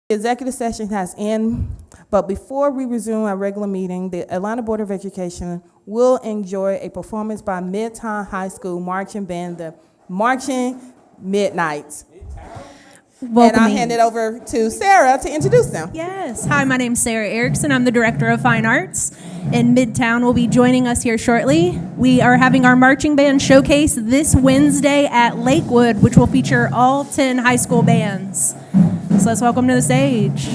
The executive session has ended, but before we resume our regular meeting, the Atlanta Board of Education will enjoy a performance by Midtown High School Marching Band, the Marching Midnights. And I'll hand it over to Sarah to introduce them. Yes. Hi, my name's Sarah Erickson. I'm the Director of Fine Arts, and Midtown will be joining us here shortly. We are having our marching band showcase this Wednesday at Lakewood, which will feature all 10 high school bands. So let's welcome to the stage.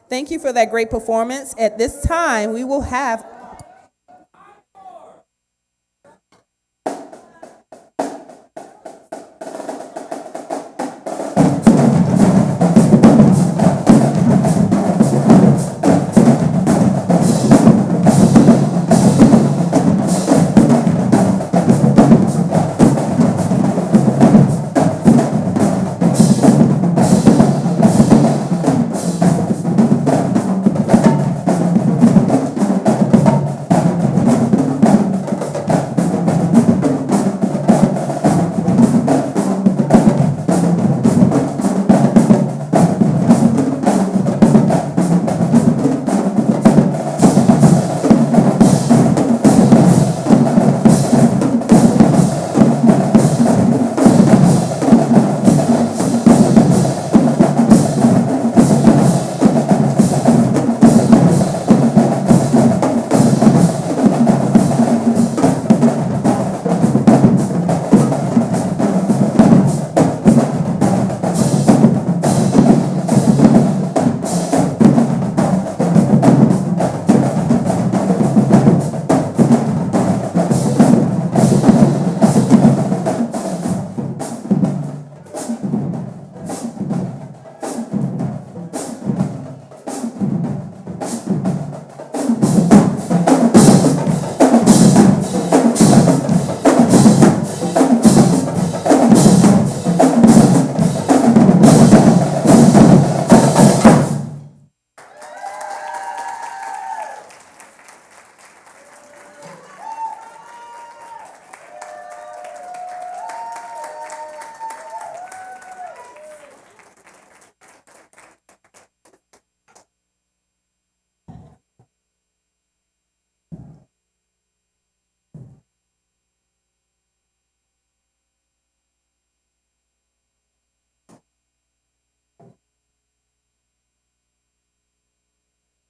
Thank you for that great performance. At this time, we will have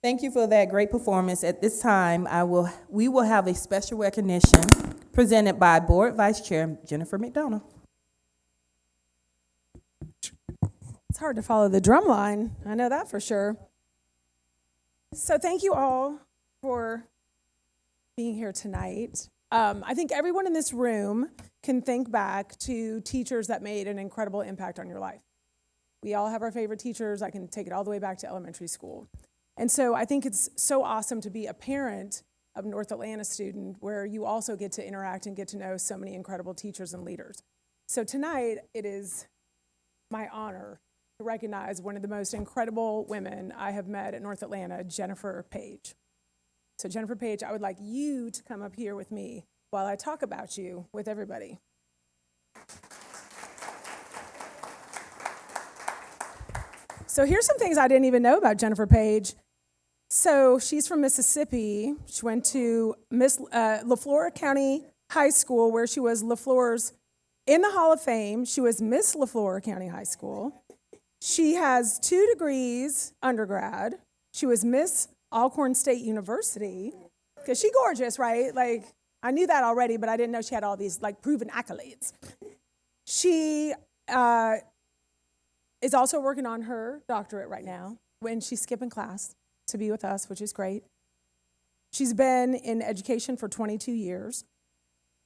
Thank you for that great performance. At this time, we will have a special recognition presented by Board Vice Chair Jennifer McDonough. It's hard to follow the drum line. I know that for sure. So thank you all for being here tonight. I think everyone in this room can think back to teachers that made an incredible impact on your life. We all have our favorite teachers. I can take it all the way back to elementary school. And so I think it's so awesome to be a parent of North Atlanta student where you also get to interact and get to know so many incredible teachers and leaders. So tonight, it is my honor to recognize one of the most incredible women I have met at North Atlanta, Jennifer Page. So Jennifer Page, I would like you to come up here with me while I talk about you with everybody. So here's some things I didn't even know about Jennifer Page. So she's from Mississippi. She went to LaFleur County High School, where she was LaFleur's in the Hall of Fame. She was Miss LaFleur County High School. She has 2 degrees undergrad. She was Miss Alcorn State University, because she's gorgeous, right? Like, I knew that already, but I didn't know she had all these, like, proven accolades. She is also working on her doctorate right now when she's skipping class to be with us, which is great. She's been in education for 22 years,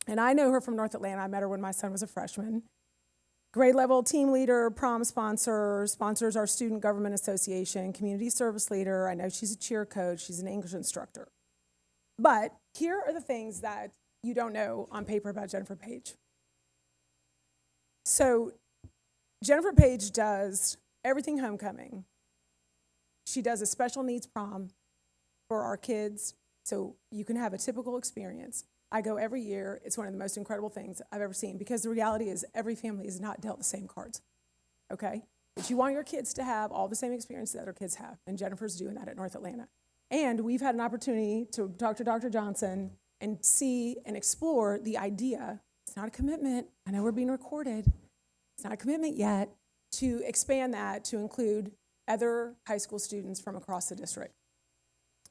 and I know her from North Atlanta. I met her when my son was a freshman. Grade level team leader, prom sponsor, sponsors our student government association, community service leader. I know she's a cheer coach. She's an English instructor. But here are the things that you don't know on paper about Jennifer Page. So Jennifer Page does everything homecoming. She does a special needs prom for our kids so you can have a typical experience. I go every year. It's one of the most incredible things I've ever seen, because the reality is every family is not dealt the same cards, okay? But you want your kids to have all the same experiences that our kids have, and Jennifer's doing that at North Atlanta. And we've had an opportunity to talk to Dr. Johnson and see and explore the idea. It's not a commitment. I know we're being recorded. It's not a commitment yet to expand that to include other high school students from across the district.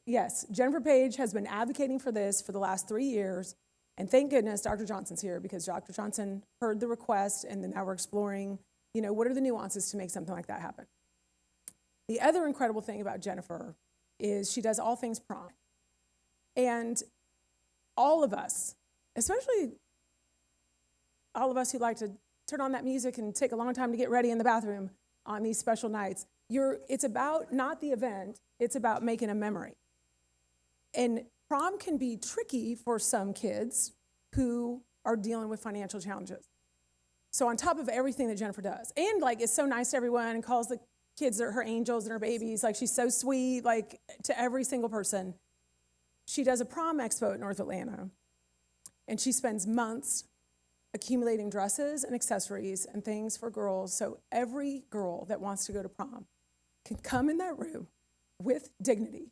Yes, Jennifer Page has been advocating for this for the last 3 years, and thank goodness Dr. Johnson's here, because Dr. Johnson heard the request, and then now we're exploring, what are the nuances to make something like that happen. The other incredible thing about Jennifer is she does all things prom. And all of us, especially all of us who like to turn on that music and take a long time to get ready in the bathroom on these special nights, it's about not the event, it's about making a memory. And prom can be tricky for some kids who are dealing with financial challenges. So on top of everything that Jennifer does, and is so nice to everyone and calls the kids her angels and her babies, she's so sweet, to every single person. She does a prom expo at North Atlanta, and she spends months accumulating dresses and accessories and things for girls, so every girl that wants to go to prom can come in that room with dignity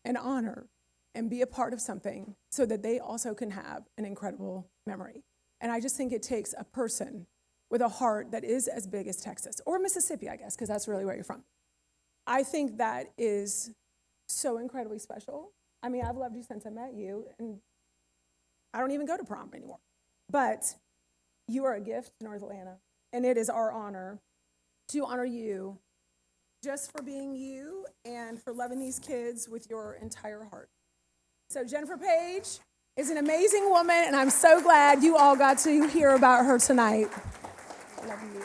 and honor and be a part of something so that they also can have an incredible memory. And I just think it takes a person with a heart that is as big as Texas, or Mississippi, I guess, because that's really where you're from. I think that is so incredibly special. I mean, I've loved you since I met you, and I don't even go to prom anymore. But you are a gift to North Atlanta, and it is our honor to honor you just for being you and for loving these kids with your entire heart. So Jennifer Page is an amazing woman, and I'm so glad you all got to hear about her tonight. I love you.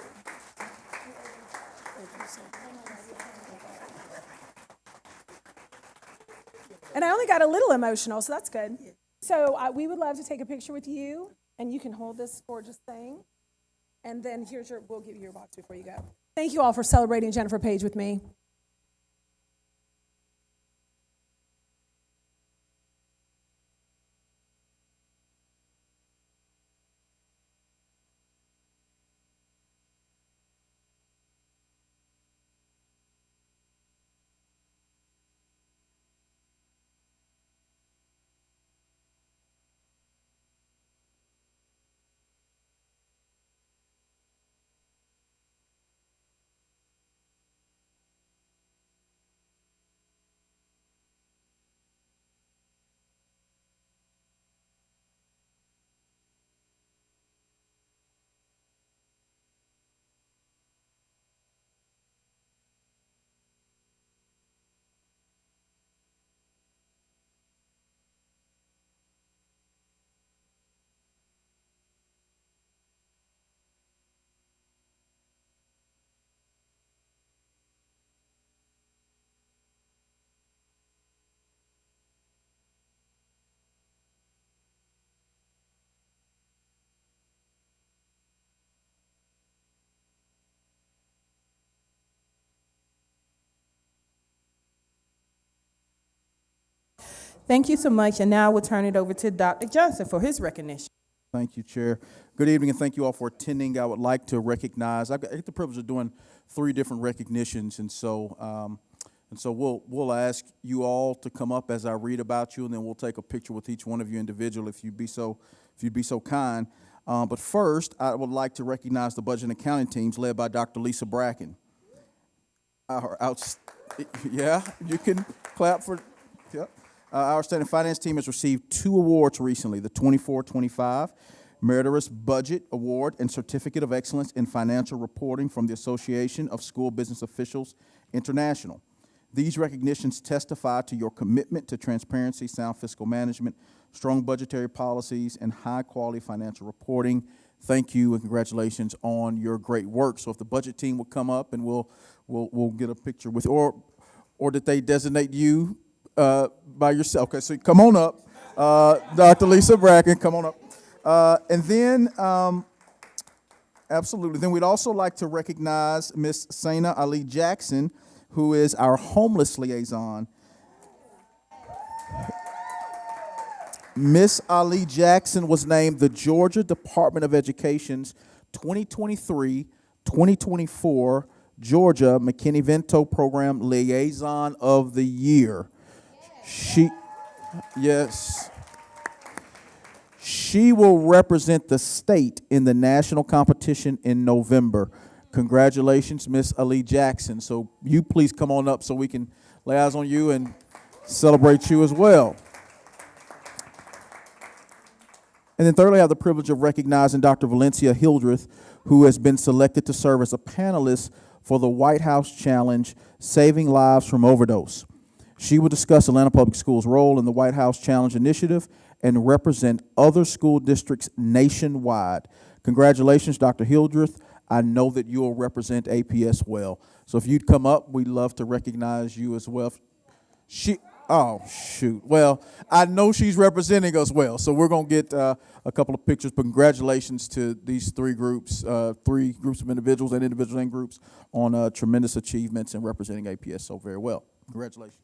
And I only got a little emotional, so that's good. So we would love to take a picture with you, and you can hold this gorgeous thing. And then we'll give you your box before you go. Thank you all for celebrating Jennifer Page with me. Thank you so much, and now I will turn it over to Dr. Johnson for his recognition. Thank you, Chair. Good evening, and thank you all for attending. I would like to recognize, I get the privilege of doing 3 different recognitions, and so we'll ask you all to come up as I read about you, and then we'll take a picture with each one of you individually if you'd be so kind. But first, I would like to recognize the budget and accounting teams led by Dr. Lisa Bracken. Yeah, you can clap for. Yeah. Our outstanding finance team has received 2 awards recently: the 24-25 Meritorious Budget Award and Certificate of Excellence in Financial Reporting from the Association of School Business Officials International. These recognitions testify to your commitment to transparency, sound fiscal management, strong budgetary policies, and high-quality financial reporting. Thank you and congratulations on your great work. So if the budget team will come up and we'll get a picture with, or did they designate you by yourself? Okay, so come on up, Dr. Lisa Bracken, come on up. And then, absolutely, then we'd also like to recognize Miss Saina Ali Jackson, who is our homeless liaison. Miss Ali Jackson was named the Georgia Department of Education's 2023-2024 Georgia McKinney-Vento Program Liaison of the Year. She will represent the state in the national competition in November. Congratulations, Miss Ali Jackson. So you please come on up so we can lay eyes on you and celebrate you as well. And then thirdly, I have the privilege of recognizing Dr. Valencia Hildreth, who has been selected to serve as a panelist for the White House Challenge, Saving Lives from Overdose. She will discuss Atlanta Public Schools' role in the White House Challenge initiative and represent other school districts nationwide. Congratulations, Dr. Hildreth. I know that you will represent APS well. So if you'd come up, we'd love to recognize you as well. Oh, shoot. Well, I know she's representing us well, so we're going to get a couple of pictures. But congratulations to these 3 groups of individuals and groups on tremendous achievements in representing APS so very well. Congratulations.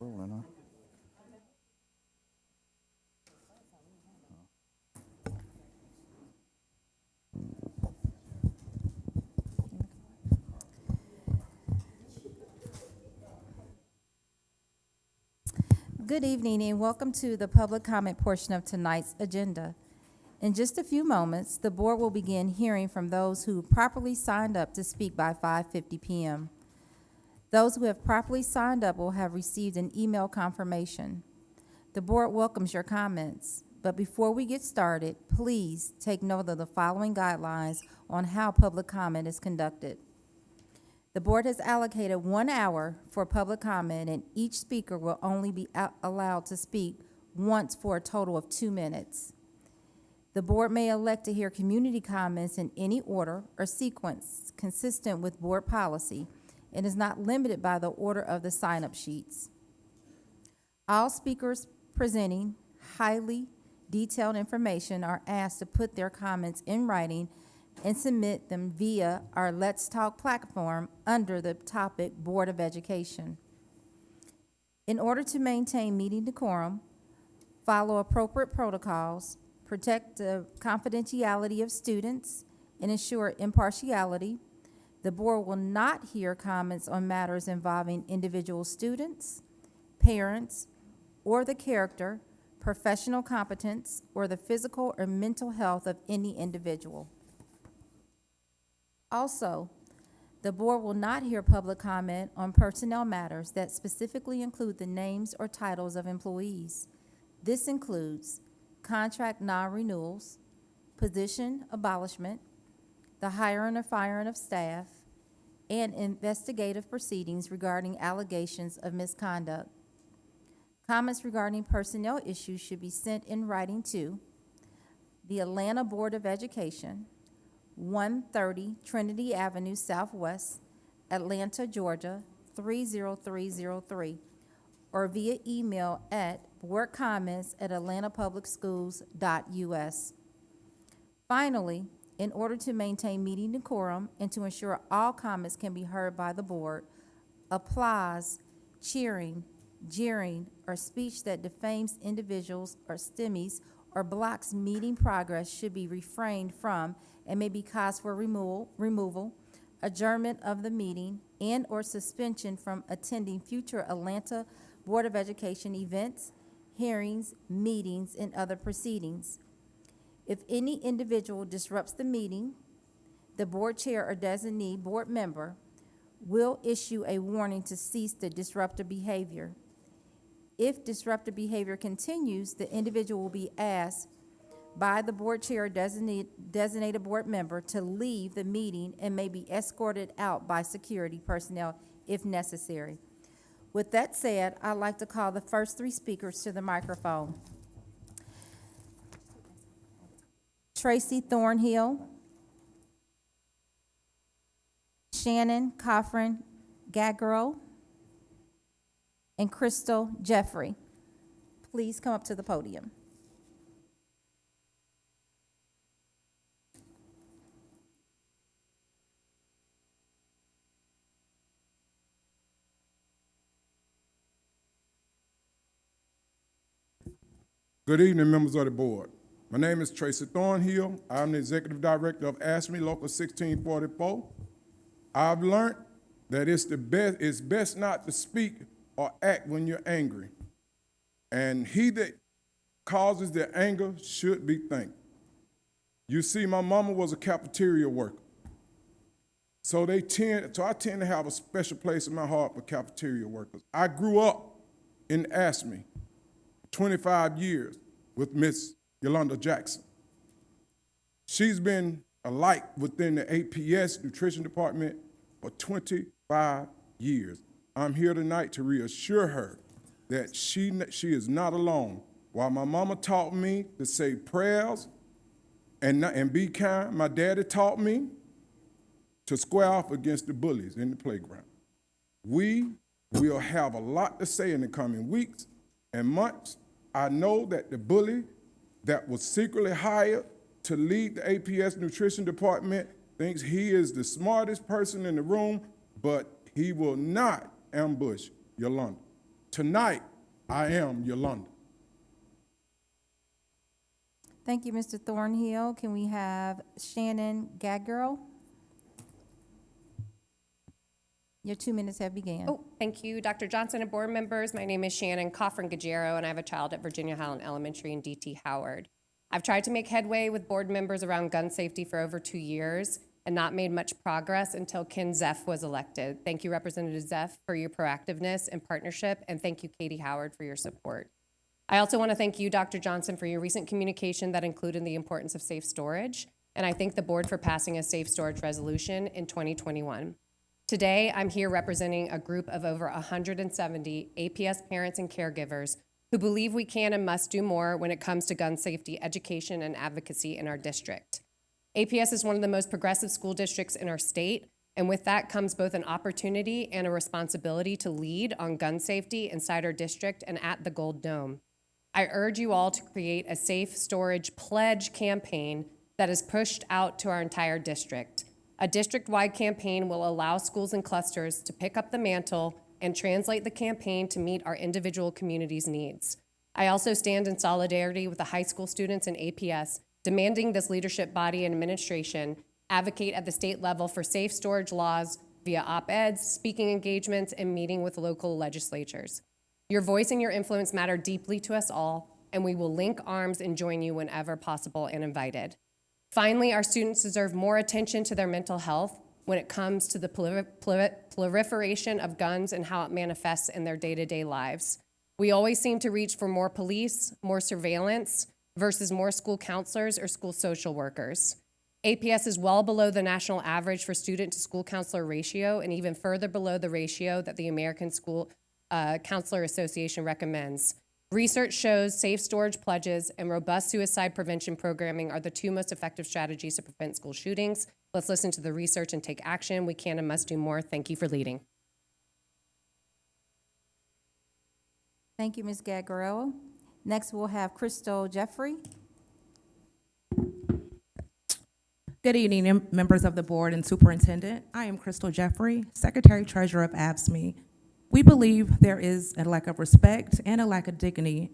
Rolling, huh? Good evening and welcome to the public comment portion of tonight's agenda. In just a few moments, the board will begin hearing from those who properly signed up to speak by 5:50 p.m. Those who have properly signed up will have received an email confirmation. The board welcomes your comments, but before we get started, please take note of the following guidelines on how public comment is conducted. The board has allocated 1 hour for public comment, and each speaker will only be allowed to speak once for a total of 2 minutes. The board may elect to hear community comments in any order or sequence consistent with board policy and is not limited by the order of the sign-up sheets. All speakers presenting highly detailed information are asked to put their comments in writing and submit them via our Let's Talk platform under the topic Board of Education. In order to maintain meeting decorum, follow appropriate protocols, protect the confidentiality of students, and ensure impartiality, the board will not hear comments on matters involving individual students, parents, or the character, professional competence, or the physical or mental health of any individual. Also, the board will not hear public comment on personnel matters that specifically include the names or titles of employees. This includes contract non-renewals, position abolishment, the hiring or firing of staff, and investigative proceedings regarding allegations of misconduct. Comments regarding personnel issues should be sent in writing to the Atlanta Board of Education, 130 Trinity Avenue Southwest, Atlanta, Georgia, 30303, or via email at boardcomments@atlantapublicschools.us. Finally, in order to maintain meeting decorum and to ensure all comments can be heard by the board, applause, cheering, jeering, or speech that defames individuals or stymies or blocks meeting progress should be refrained from and may be cause for removal, adjournment of the meeting, and/or suspension from attending future Atlanta Board of Education events, hearings, meetings, and other proceedings. If any individual disrupts the meeting, the board chair or designee board member will issue a warning to cease the disruptive behavior. If disruptive behavior continues, the individual will be asked by the board chair or designated board member to leave the meeting and may be escorted out by security personnel if necessary. With that said, I'd like to call the first 3 speakers to the microphone. Tracy Thornhill, Shannon Coffrin Gagaro, and Crystal Jeffrey. Please come up to the podium. Good evening, members of the board. My name is Tracy Thornhill. I'm the Executive Director of ASME Local 1644. I've learned that it's best not to speak or act when you're angry. And he that causes the anger should be thanked. You see, my mama was a cafeteria worker. So I tend to have a special place in my heart for cafeteria workers. I grew up in ASME 25 years with Miss Yolanda Jackson. She's been a light within the APS Nutrition Department for 25 years. I'm here tonight to reassure her that she is not alone. While my mama taught me to say prayers and be kind, my daddy taught me to square off against the bullies in the playground. We will have a lot to say in the coming weeks and months. I know that the bully that was secretly hired to lead the APS Nutrition Department thinks he is the smartest person in the room, but he will not ambush Yolanda. Tonight, I am Yolanda. Thank you, Mr. Thornhill. Can we have Shannon Gagaro? Your 2 minutes have begun. Oh, thank you, Dr. Johnson and board members. My name is Shannon Coffrin-Gajero, and I have a child at Virginia Highland Elementary and D.T. Howard. I've tried to make headway with board members around gun safety for over 2 years. and not made much progress until Ken Zeff was elected. Thank you, Representative Zeff, for your proactiveness and partnership, and thank you, Katie Howard, for your support. I also want to thank you, Dr. Johnson, for your recent communication that included the importance of safe storage, and I thank the board for passing a safe storage resolution in 2021. Today, I'm here representing a group of over 170 APS parents and caregivers who believe we can and must do more when it comes to gun safety education and advocacy in our district. APS is one of the most progressive school districts in our state, and with that comes both an opportunity and a responsibility to lead on gun safety inside our district and at the Gold Dome. I urge you all to create a safe storage pledge campaign that is pushed out to our entire district. A district-wide campaign will allow schools and clusters to pick up the mantle and translate the campaign to meet our individual communities' needs. I also stand in solidarity with the high school students in APS, demanding this leadership body and administration advocate at the state level for safe storage laws via op-eds, speaking engagements, and meeting with local legislatures. Your voice and your influence matter deeply to us all, and we will link arms and join you whenever possible and invited. Finally, our students deserve more attention to their mental health when it comes to the proliferation of guns and how it manifests in their day-to-day lives. We always seem to reach for more police, more surveillance, versus more school counselors or school social workers. APS is well below the national average for student-to-school counselor ratio and even further below the ratio that the American School Counselor Association recommends. Research shows safe storage pledges and robust suicide prevention programming are the two most effective strategies to prevent school shootings. Let's listen to the research and take action. We can and must do more. Thank you for leading. Thank you, Ms. Gagarello. Next, we'll have Crystal Jeffrey. Good evening, members of the board and superintendent. I am Crystal Jeffrey, Secretary Treasurer of ABSME. We believe there is a lack of respect and a lack of dignity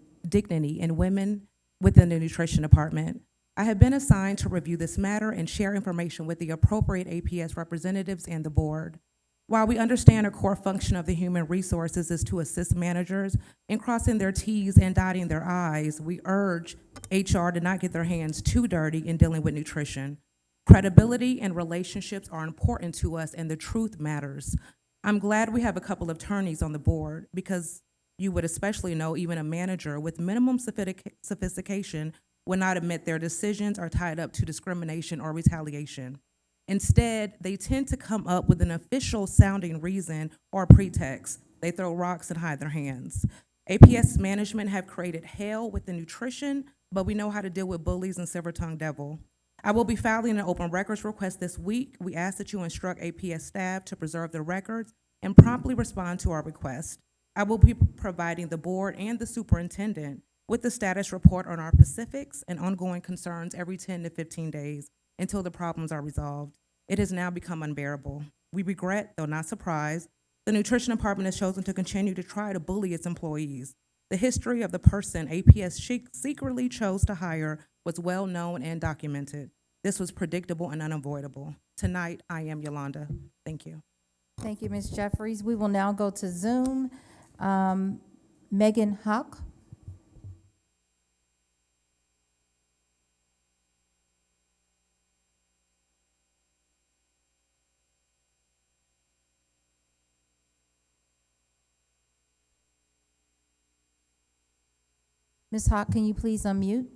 in women within the nutrition department. I have been assigned to review this matter and share information with the appropriate APS representatives and the board. While we understand a core function of the human resources is to assist managers in crossing their T's and dotting their I's, we urge HR to not get their hands too dirty in dealing with nutrition. Credibility and relationships are important to us, and the truth matters. I'm glad we have a couple of attorneys on the board because you would especially know even a manager with minimum sophistication would not admit their decisions are tied up to discrimination or retaliation. Instead, they tend to come up with an official sounding reason or pretext. They throw rocks and hide their hands. APS management have created hell with the nutrition, but we know how to deal with bullies and silver-tongued devil. I will be filing an open records request this week. We ask that you instruct APS staff to preserve the records and promptly respond to our request. I will be providing the board and the superintendent with the status report on our specifics and ongoing concerns every 10 to 15 days until the problems are resolved. It has now become unbearable. We regret, though not surprised, the nutrition department has chosen to continue to try to bully its employees. The history of the person APS secretly chose to hire was well known and documented. This was predictable and unavoidable. Tonight, I am Yolanda. Thank you. Thank you, Ms. Jeffries. We will now go to Zoom. Megan Hawk. Ms. Hawk, can you please unmute?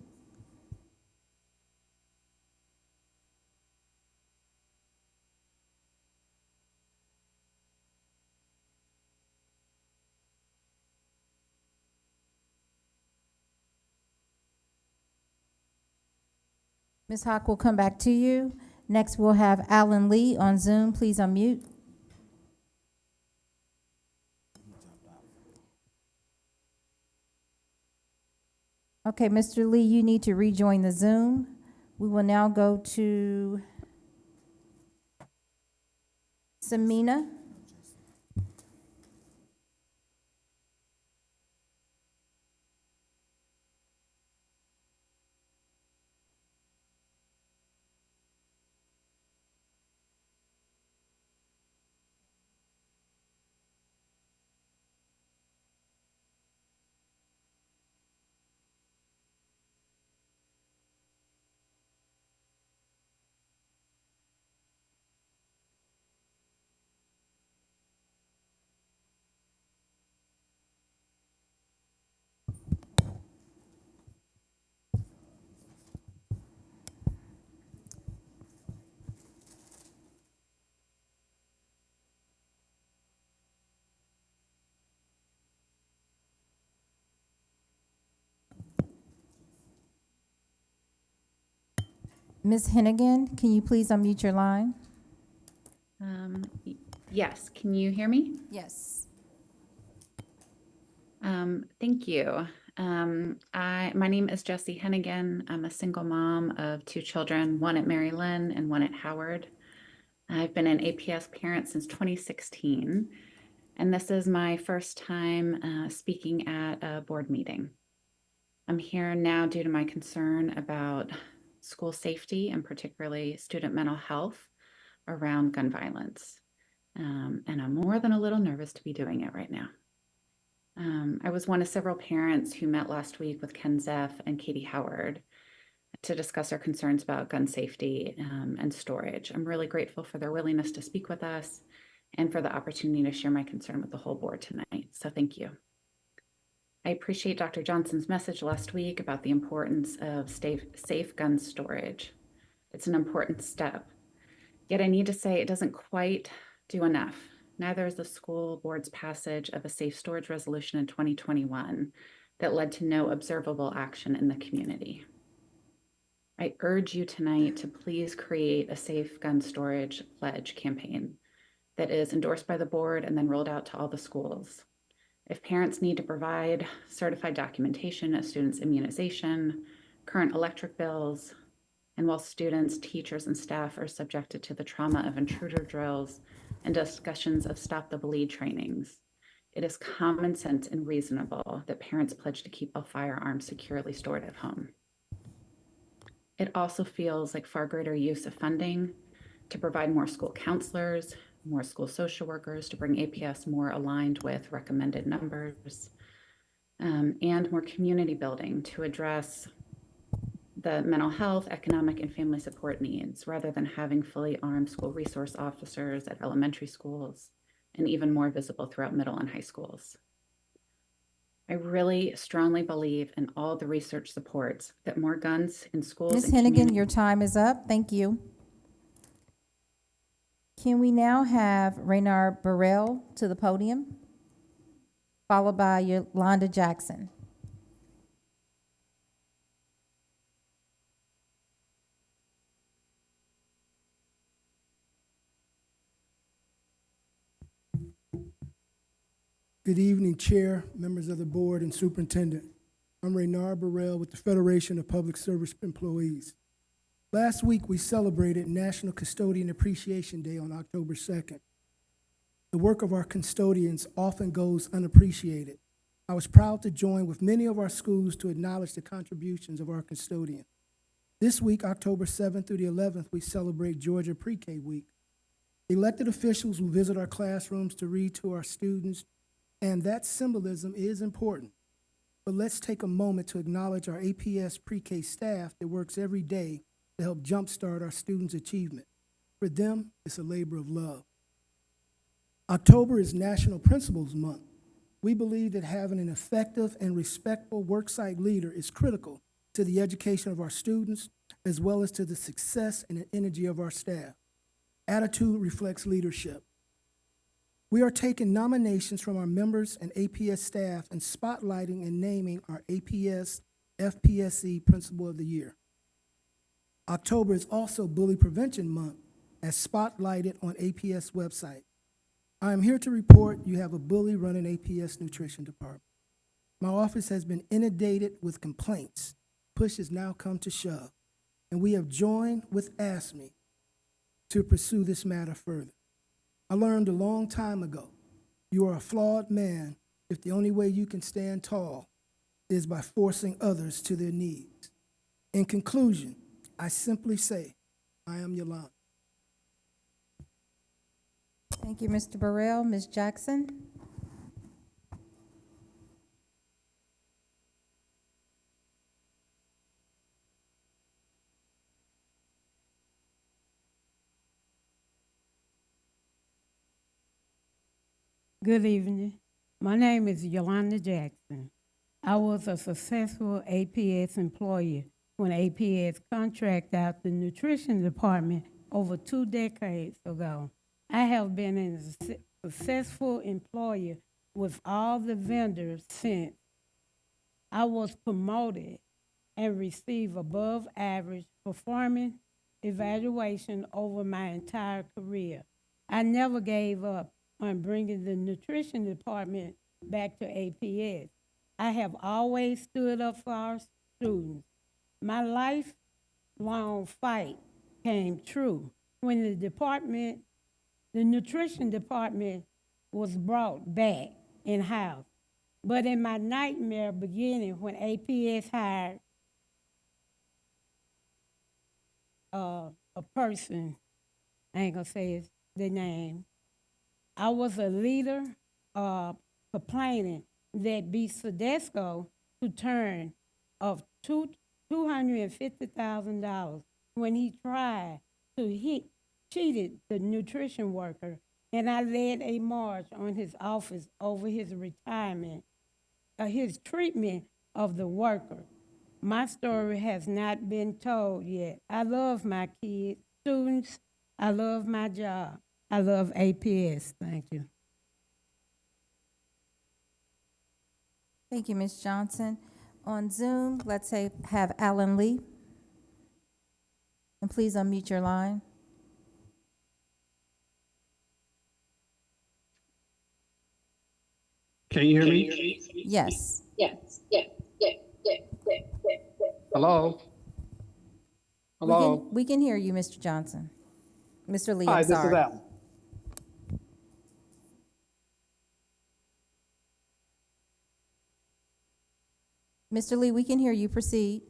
Ms. Hawk, we'll come back to you. Next, we'll have Alan Lee on Zoom. Please unmute. Okay, Mr. Lee, you need to rejoin the Zoom. We will now go to Samina. Ms. Hennigan, can you please unmute your line? Yes, can you hear me? Yes. Thank you. My name is Jessie Hennigan. I'm a single mom of 2 children, one at Mary Lynn and one at Howard. I've been an APS parent since 2016, and this is my first time speaking at a board meeting. I'm here now due to my concern about school safety and particularly student mental health around gun violence. And I'm more than a little nervous to be doing it right now. I was one of several parents who met last week with Ken Zeff and Katie Howard to discuss our concerns about gun safety and storage. I'm really grateful for their willingness to speak with us and for the opportunity to share my concern with the whole board tonight. So thank you. I appreciate Dr. Johnson's message last week about the importance of safe gun storage. It's an important step. Yet I need to say it doesn't quite do enough. Neither is the school board's passage of a safe storage resolution in 2021 that led to no observable action in the community. I urge you tonight to please create a safe gun storage pledge campaign that is endorsed by the board and then rolled out to all the schools. If parents need to provide certified documentation of students' immunization, current electric bills, and while students, teachers, and staff are subjected to the trauma of intruder drills and discussions of stop the bleed trainings, it is common sense and reasonable that parents pledge to keep a firearm securely stored at home. It also feels like far greater use of funding to provide more school counselors, more school social workers, to bring APS more aligned with recommended numbers, and more community building to address the mental health, economic, and family support needs, rather than having fully armed school resource officers at elementary schools and even more visible throughout middle and high schools. I really strongly believe, and all the research supports, that more guns in schools Ms. and Hennigan, communities. your time is up. Thank you. Can we now have Raynard Burrell to the podium, followed by Yolanda Jackson? Good evening, Chair, members of the board, and Superintendent. I'm Raynard Burrell with the Federation of Public Service Employees. Last week, we celebrated National Custodian Appreciation Day on October 2nd. The work of our custodians often goes unappreciated. I was proud to join with many of our schools to acknowledge the contributions of our custodians. This week, October 7th through the 11th, we celebrate Georgia Pre-K Week. Elected officials will visit our classrooms to read to our students, and that symbolism is important. But let's take a moment to acknowledge our APS pre-K staff that works every day to help jumpstart our students' achievement. For them, it's a labor of love. October is National Principals Month. We believe that having an effective and respectful worksite leader is critical to the education of our students, as well as to the success and the energy of our staff. Attitude reflects leadership. We are taking nominations from our members and APS staff and spotlighting and naming our APS FPSE Principal of the Year. October is also Bully Prevention Month, as spotlighted on APS website. I am here to report you have a bully running APS Nutrition Department. My office has been inundated with complaints. Push has now come to shove, and we have joined with ASME to pursue this matter further. I learned a long time ago, you are a flawed man if the only way you can stand tall is by forcing others to their knees. In conclusion, I simply say, I am Yolanda. Thank you, Mr. Burrell. Ms. Jackson? Good evening. My name is Yolanda Jackson. I was a successful APS employee when APS contracted out the nutrition department over 2 decades ago. I have been a successful employer with all the vendors since. I was promoted and received above average performance evaluation over my entire career. I never gave up on bringing the nutrition department back to APS. I have always stood up for our students. My lifelong fight came true when the nutrition department was brought back in-house. But in my nightmare beginning when APS hired a person, I ain't gonna say the name, I was a leader complaining that B. Sadesco to turn of $250,000 when he tried to cheated the nutrition worker, and I led a march on his office over his retirement, his treatment of the worker. My story has not been told yet. I love my kids, students. I love my job. I love APS. Thank you. Thank you, Ms. Johnson. On Zoom, let's have Alan Lee. And please unmute your line. Can you hear me? Yes. Hello? Hello? We can hear you, Mr. Johnson. Mr. Lee, Hi, I'm this is sorry. Alan. Mr. Lee, we can hear you. Proceed.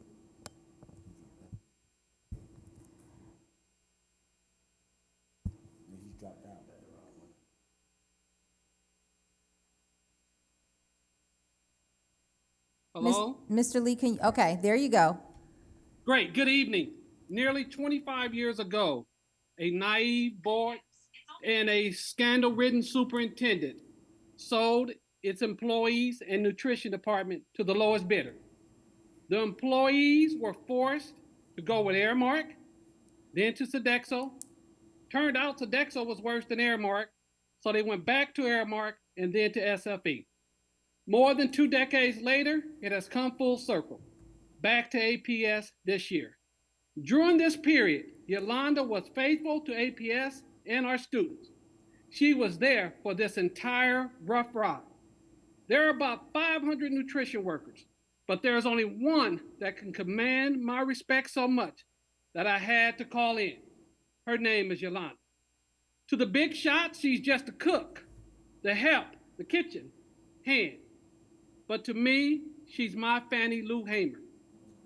Hello? Mr. Lee, okay, there you go. Great, good evening. Nearly 25 years ago, a naive board and a scandal-ridden superintendent sold its employees and nutrition department to the lowest bidder. The employees were forced to go with Airmark, then to Sodexo. Turned out Sodexo was worse than Airmark, so they went back to Airmark and then to SFE. More than 2 decades later, it has come full circle, back to APS this year. During this period, Yolanda was faithful to APS and our students. She was there for this entire rough ride. There are about 500 nutrition workers, but there's only one that can command my respect so much that I had to call in. Her name is Yolanda. To the big shots, she's just a cook, the help, the kitchen hand. But to me, she's my Fannie Lou Hamer.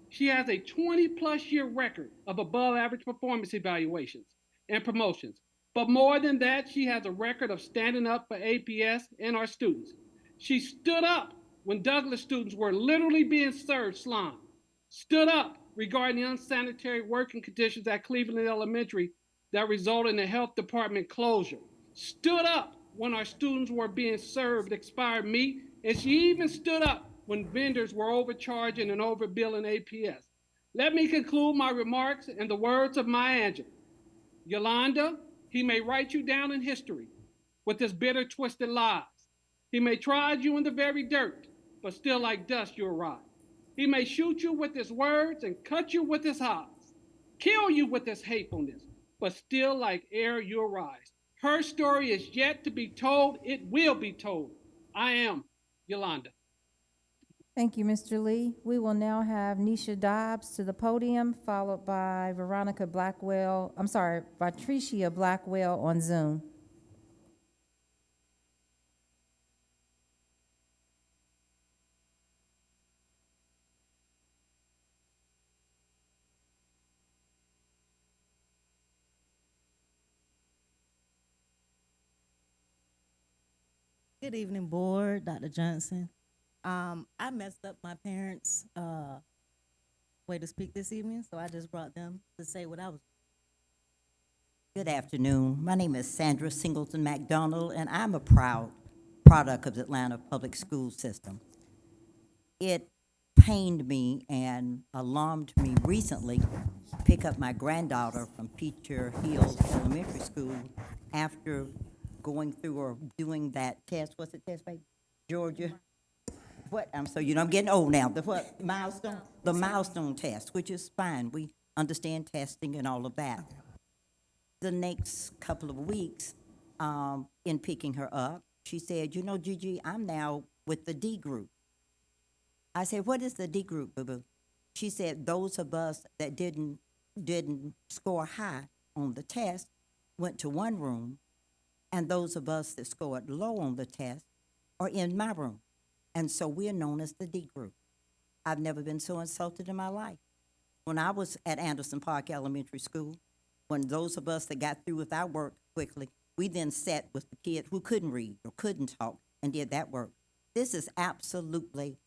She has a 20-plus year record of above average performance evaluations and promotions. But more than that, she has a record of standing up for APS and our students. She stood up when Douglas students were literally being served slime. Stood up regarding the unsanitary working conditions at Cleveland Elementary that resulted in the health department closure. Stood up when our students were being served expired meat, and she even stood up when vendors were overcharging and overbilling APS. Let me conclude my remarks in the words of Maya Angelou. Yolanda, he may write you down in history with his bitter, twisted lies. He may trod you in the very dirt, but still like dust you'll rise. He may shoot you with his words and cut you with his highs, kill you with his hatefulness, but still like air you'll rise. Her story is yet to be told. It will be told. I am Yolanda. Thank you, Mr. Lee. We will now have Nisha Dobbs to the podium, followed by Patricia Blackwell on Zoom. Good evening, board, Dr. Johnson. I messed up my parents' way to speak this evening, so I just brought them to say what I was. Good afternoon. My name is Sandra Singleton McDonald, and I'm a proud product of the Atlanta Public School System. It pained me and alarmed me recently to pick up my granddaughter from Peacher Hills Elementary School after going through or doing that test. What's the test, baby? Georgia? What? I'm getting old now. The what? Milestone? The milestone test, which is fine. We understand testing and all of that. The next couple of weeks, in picking her up, she said, you know, Gigi, I'm now with the D group. I said, what is the D group, boo-boo? She said, those of us that didn't score high on the test went to one room, and those of us that scored low on the test are in my room. And so we're known as the D group. I've never been so insulted in my life. When I was at Anderson Park Elementary School, when those of us that got through with our work quickly, we then sat with the kids who couldn't read or couldn't talk and did that work. This is absolutely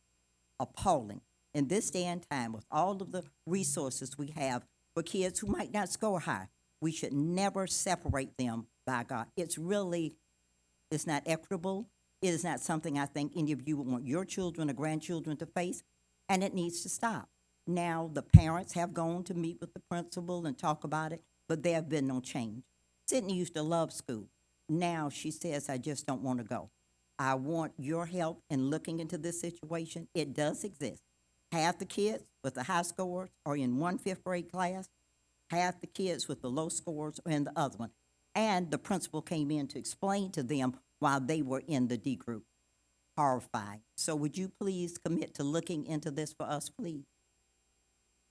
appalling. In this day and time, with all of the resources we have for kids who might not score high, we should never separate them, by God. It's not equitable. It is not something I think any of you would want your children or grandchildren to face, and it needs to stop. Now, the parents have gone to meet with the principal and talk about it, but there have been no change. Sydney used to love school. Now she says, I just don't want to go. I want your help in looking into this situation. It does exist. Half the kids with the high scores are in one fifth grade class. Half the kids with the low scores are in the other one. And the principal came in to explain to them while they were in the D group. Horrifying. So would you please commit to looking into this for us, please?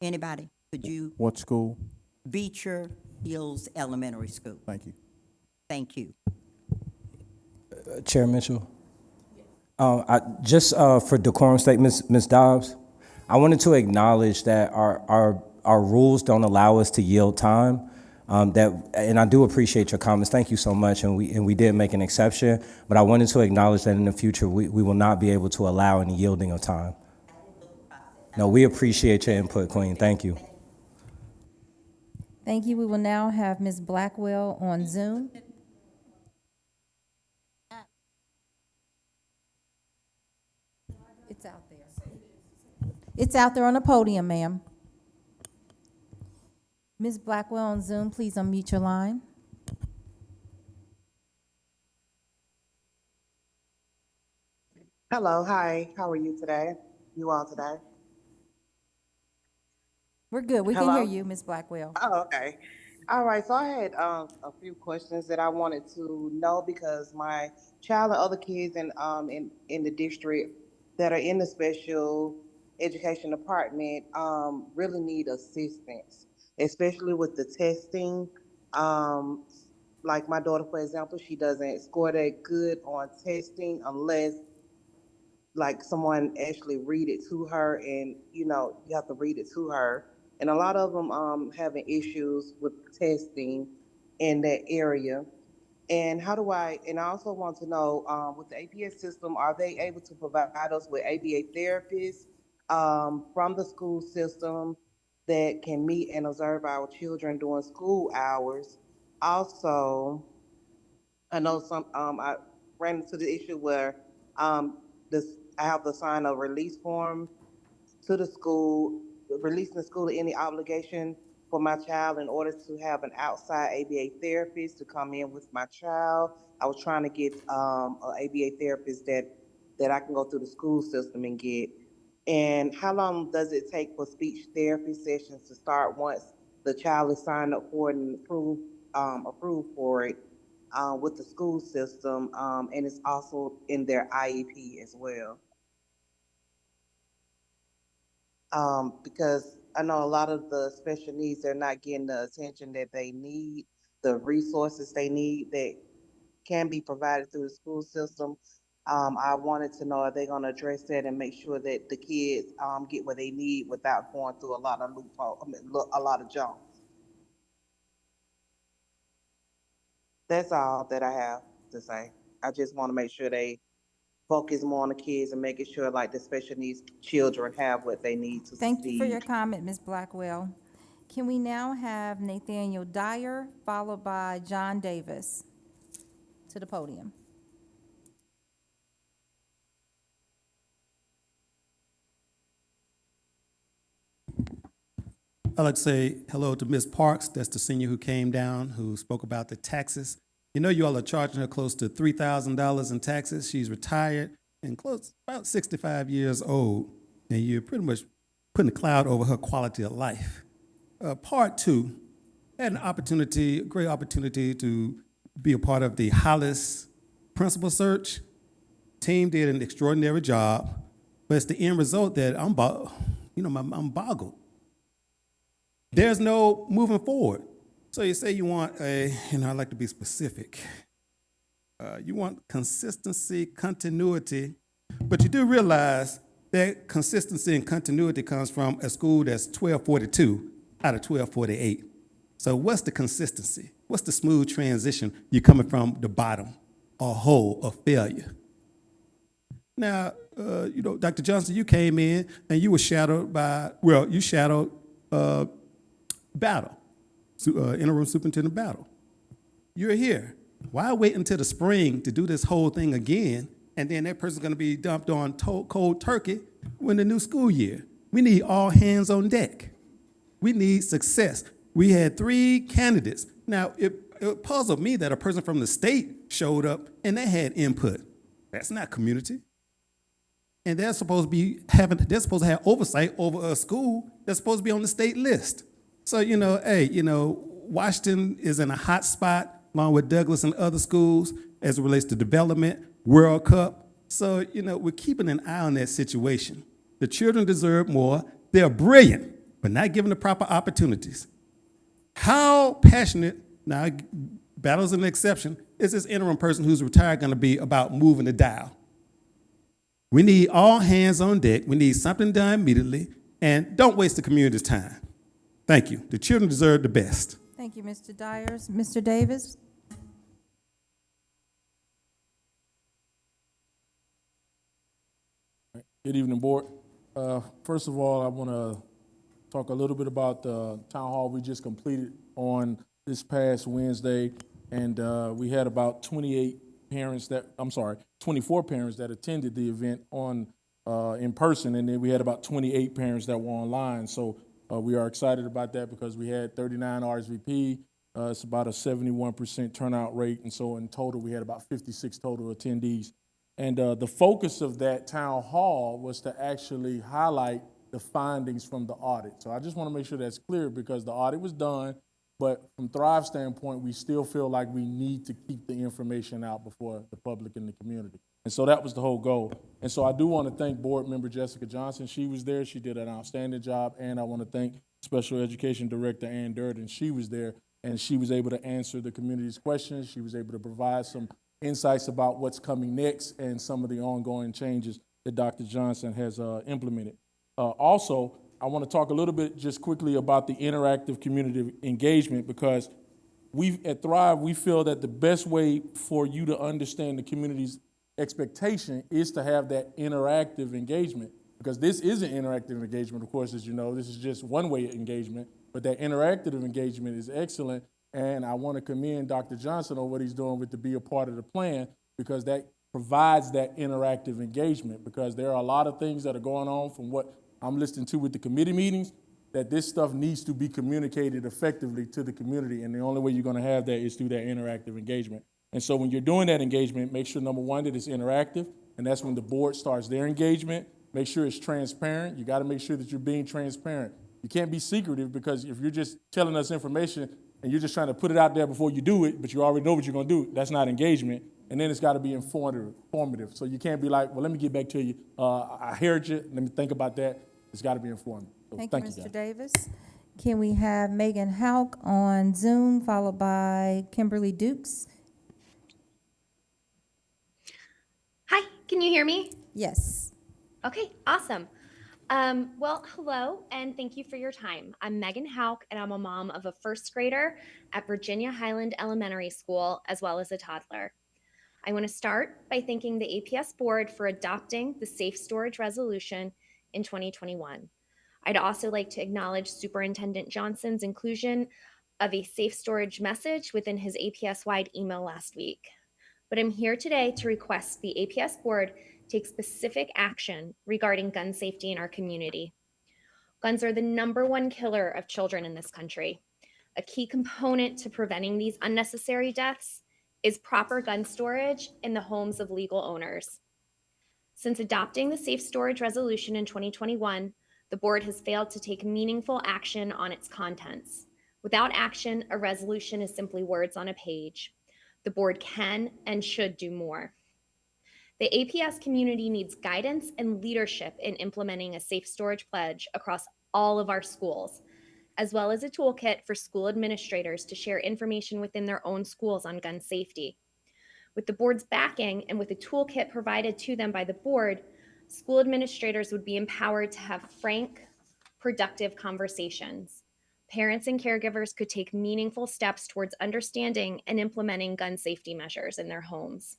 Anybody? Could you? What school? Beecher Hills Elementary School. Thank you. Thank you. Chair Mitchell. Just for decorum's sake, Ms. Dobbs, I wanted to acknowledge that our rules don't allow us to yield time. And I do appreciate your comments. Thank you so much. And we did make an exception, but I wanted to acknowledge that in the future we will not be able to allow any yielding of time. No, we appreciate your input, Queen. Thank you. Thank you. We will now have Ms. Blackwell on Zoom. It's out there. It's out there on the podium, ma'am. Ms. Blackwell on Zoom, please unmute your line. Hello, hi. How are you today? You all today? We're good. We can Hello? hear you, Ms. Blackwell. Oh, okay. All right. So I had a few questions that I wanted to know because my child and other kids in the district that are in the special education department really need assistance, especially with the testing. Like my daughter, for example, she doesn't score that good on testing unless like someone actually read it to her, and you have to read it to her. And a lot of them having issues with testing in that area. And and I also want to know, with the APS system, are they able to provide us with ABA therapists from the school system that can meet and observe our children during school hours? Also, I know I ran into the issue where I have to sign a release form to the school, releasing the school of any obligation for my child in order to have an outside ABA therapist to come in with my child. I was trying to get an ABA therapist that I can go through the school system and get. And how long does it take for speech therapy sessions to start once the child is signed up for it and approved for it with the school system, and it's also in their IEP as well? Because I know a lot of the special needs, they're not getting the attention that they need, the resources they need that can be provided through the school system. I wanted to know, are they going to address that and make sure that the kids get what they need without going through a lot of a lot of junk? That's all that I have to say. I just want to make sure they focus more on the kids and making sure like the special needs children have what they need to Thank you for your succeed. comment, Ms. Blackwell. Can we now have Nathaniel Dyer, followed by John Davis, to the podium? I'd like to say hello to Ms. Parks. That's the senior who came down, who spoke about the taxes. You know, you all are charging her close to $3,000 in taxes. She's retired and about 65 years old, and you're pretty much putting a cloud over her quality of life. part two, I had an opportunity, a great opportunity to be a part of the Hollis principal search. Team did an extraordinary job, but it's the end result that I'm boggled. There's no moving forward. So you say you want I like to be specific. You want consistency, continuity, but you do realize that consistency and continuity comes from a school that's 1242 out of 1248. So what's the consistency? What's the smooth transition? You're coming from the bottom, a hole of failure. Now, Dr. Johnson, you came in and you were shadowed Battle, interim superintendent Battle. You're here. Why wait until the spring to do this whole thing again, and then that person's gonna be dumped on cold turkey when the new school year? We need all hands on deck. We need success. We had 3 candidates. Now, it puzzled me that a person from the state showed up and they had input. That's not community. And they're supposed to have oversight over a school that's supposed to be on the state list. So, Washington is in a hot spot along with Douglas and other schools as it relates to development, World Cup. So, we're keeping an eye on that situation. The children deserve more. They're brilliant, but not given the proper opportunities. How passionate, now Battle's an exception, is this interim person who's retired going to be about moving the dial? We need all hands on deck. We need something done immediately, and don't waste the community's time. Thank you. The children deserve the best. Thank you, Mr. Dyers. Mr. Davis? Good evening, board. First of all, I want to talk a little bit about the town hall we just completed on this past Wednesday, and we had about 24 parents that attended the event in person, and then we had about 28 parents that were online. So we are excited about that because we had 39 RSVP. It's about a 71% turnout rate, and so in total we had about 56 total attendees. And the focus of that town hall was to actually highlight the findings from the audit. So I just want to make sure that's clear because the audit was done, but from Thrive's standpoint, we still feel like we need to keep the information out before the public and the community. And so that was the whole goal. And so I do want to thank board member Jessica Johnson. She was there. She did an outstanding job. And I want to thank Special Education Director Ann Durden. She was there, and she was able to answer the community's questions. She was able to provide some insights about what's coming next and some of the ongoing changes that Dr. Johnson has implemented. Also, I want to talk a little bit just quickly about the interactive community engagement because at Thrive, we feel that the best way for you to understand the community's expectation is to have that interactive engagement because this is an interactive engagement, of course, as you know. This is just one way of engagement, but that interactive engagement is excellent. And I want to commend Dr. Johnson on what he's doing with the Be a Part of the Plan because that provides that interactive engagement because there are a lot of things that are going on from what I'm listening to with the committee meetings that this stuff needs to be communicated effectively to the community. And the only way you're going to have that is through that interactive engagement. And so when you're doing that engagement, make sure, number one, that it's interactive. And that's when the board starts their engagement. Make sure it's transparent. You got to make sure that you're being transparent. You can't be secretive because if you're just telling us information and you're just trying to put it out there before you do it, but you already know what you're going to do, that's not engagement. And then it's got to be informative. So you can't be like, well, let me get back to you. I heard you. Let me think about that. It's got to be informative. So Thank you, Mr. guys. Davis. Can we have Megan Hauk on Zoom, followed by Kimberly Dukes? Hi, can you hear me? Yes. Okay, awesome. Well, hello, and thank you for your time. I'm Megan Hauk, and I'm a mom of a first grader at Virginia Highland Elementary School, as well as a toddler. I want to start by thanking the APS board for adopting the Safe Storage Resolution in 2021. I'd also like to acknowledge Superintendent Johnson's inclusion of a safe storage message within his APS-wide email last week. But I'm here today to request the APS board take specific action regarding gun safety in our community. Guns are the #1 killer of children in this country. A key component to preventing these unnecessary deaths is proper gun storage in the homes of legal owners. Since adopting the Safe Storage Resolution in 2021, The board has failed to take meaningful action on its contents. Without action, a resolution is simply words on a page. The board can and should do more. The APS community needs guidance and leadership in implementing a safe storage pledge across all of our schools, as well as a toolkit for school administrators to share information within their own schools on gun safety. With the board's backing and with a toolkit provided to them by the board, school administrators would be empowered to have frank, productive conversations. Parents and caregivers could take meaningful steps towards understanding and implementing gun safety measures in their homes.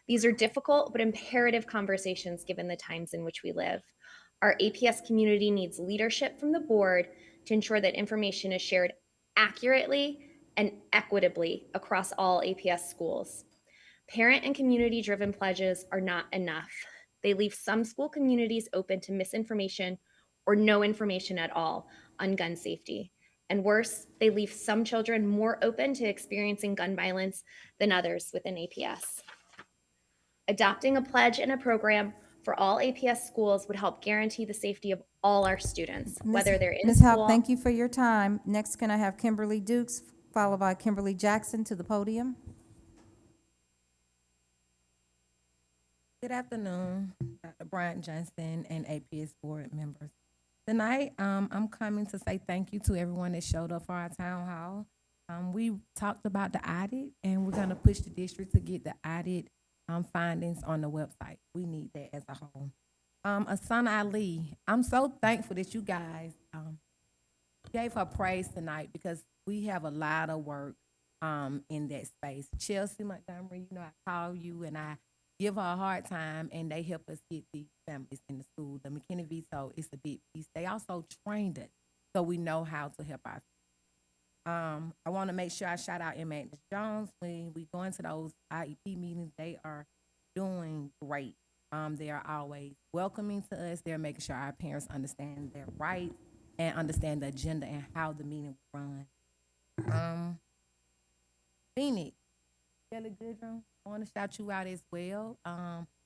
These are difficult but imperative conversations given the times in which we live. Our APS community needs leadership from the board to ensure that information is shared accurately and equitably across all APS schools. Parent and community-driven pledges are not enough. They leave some school communities open to misinformation or no information at all on gun safety. And worse, they leave some children more open to experiencing gun violence than others within APS. Adopting a pledge and a program for all APS schools would help guarantee the safety of all our students, whether they're in Ms. school. Houck, thank you for your time. Next, can I have Kimberly Dukes, followed by Kimberly Jackson to the podium? Good afternoon, Dr. Bryant Johnson and APS board members. Tonight, I'm coming to say thank you to everyone that showed up for our town hall. We talked about the audit, and we're gonna push the district to get the audit findings on the website. We need that as a whole. Asana Ali, I'm so thankful that you guys gave her praise tonight because we have a lot of work in that space. Chelsea Montgomery, you know, I call you and I give her a hard time, and they help us get these families in the school. The McKinney Veto is a big piece. They also trained us, so we know how to help our I want to make sure I shout out Emma Jones. When we go into those IEP meetings, they are doing great. They are always welcoming to us. They're making sure our parents understand their rights and understand the agenda and how the meeting will run. Phoenix, Kelly Goodrum, I want to shout you out as well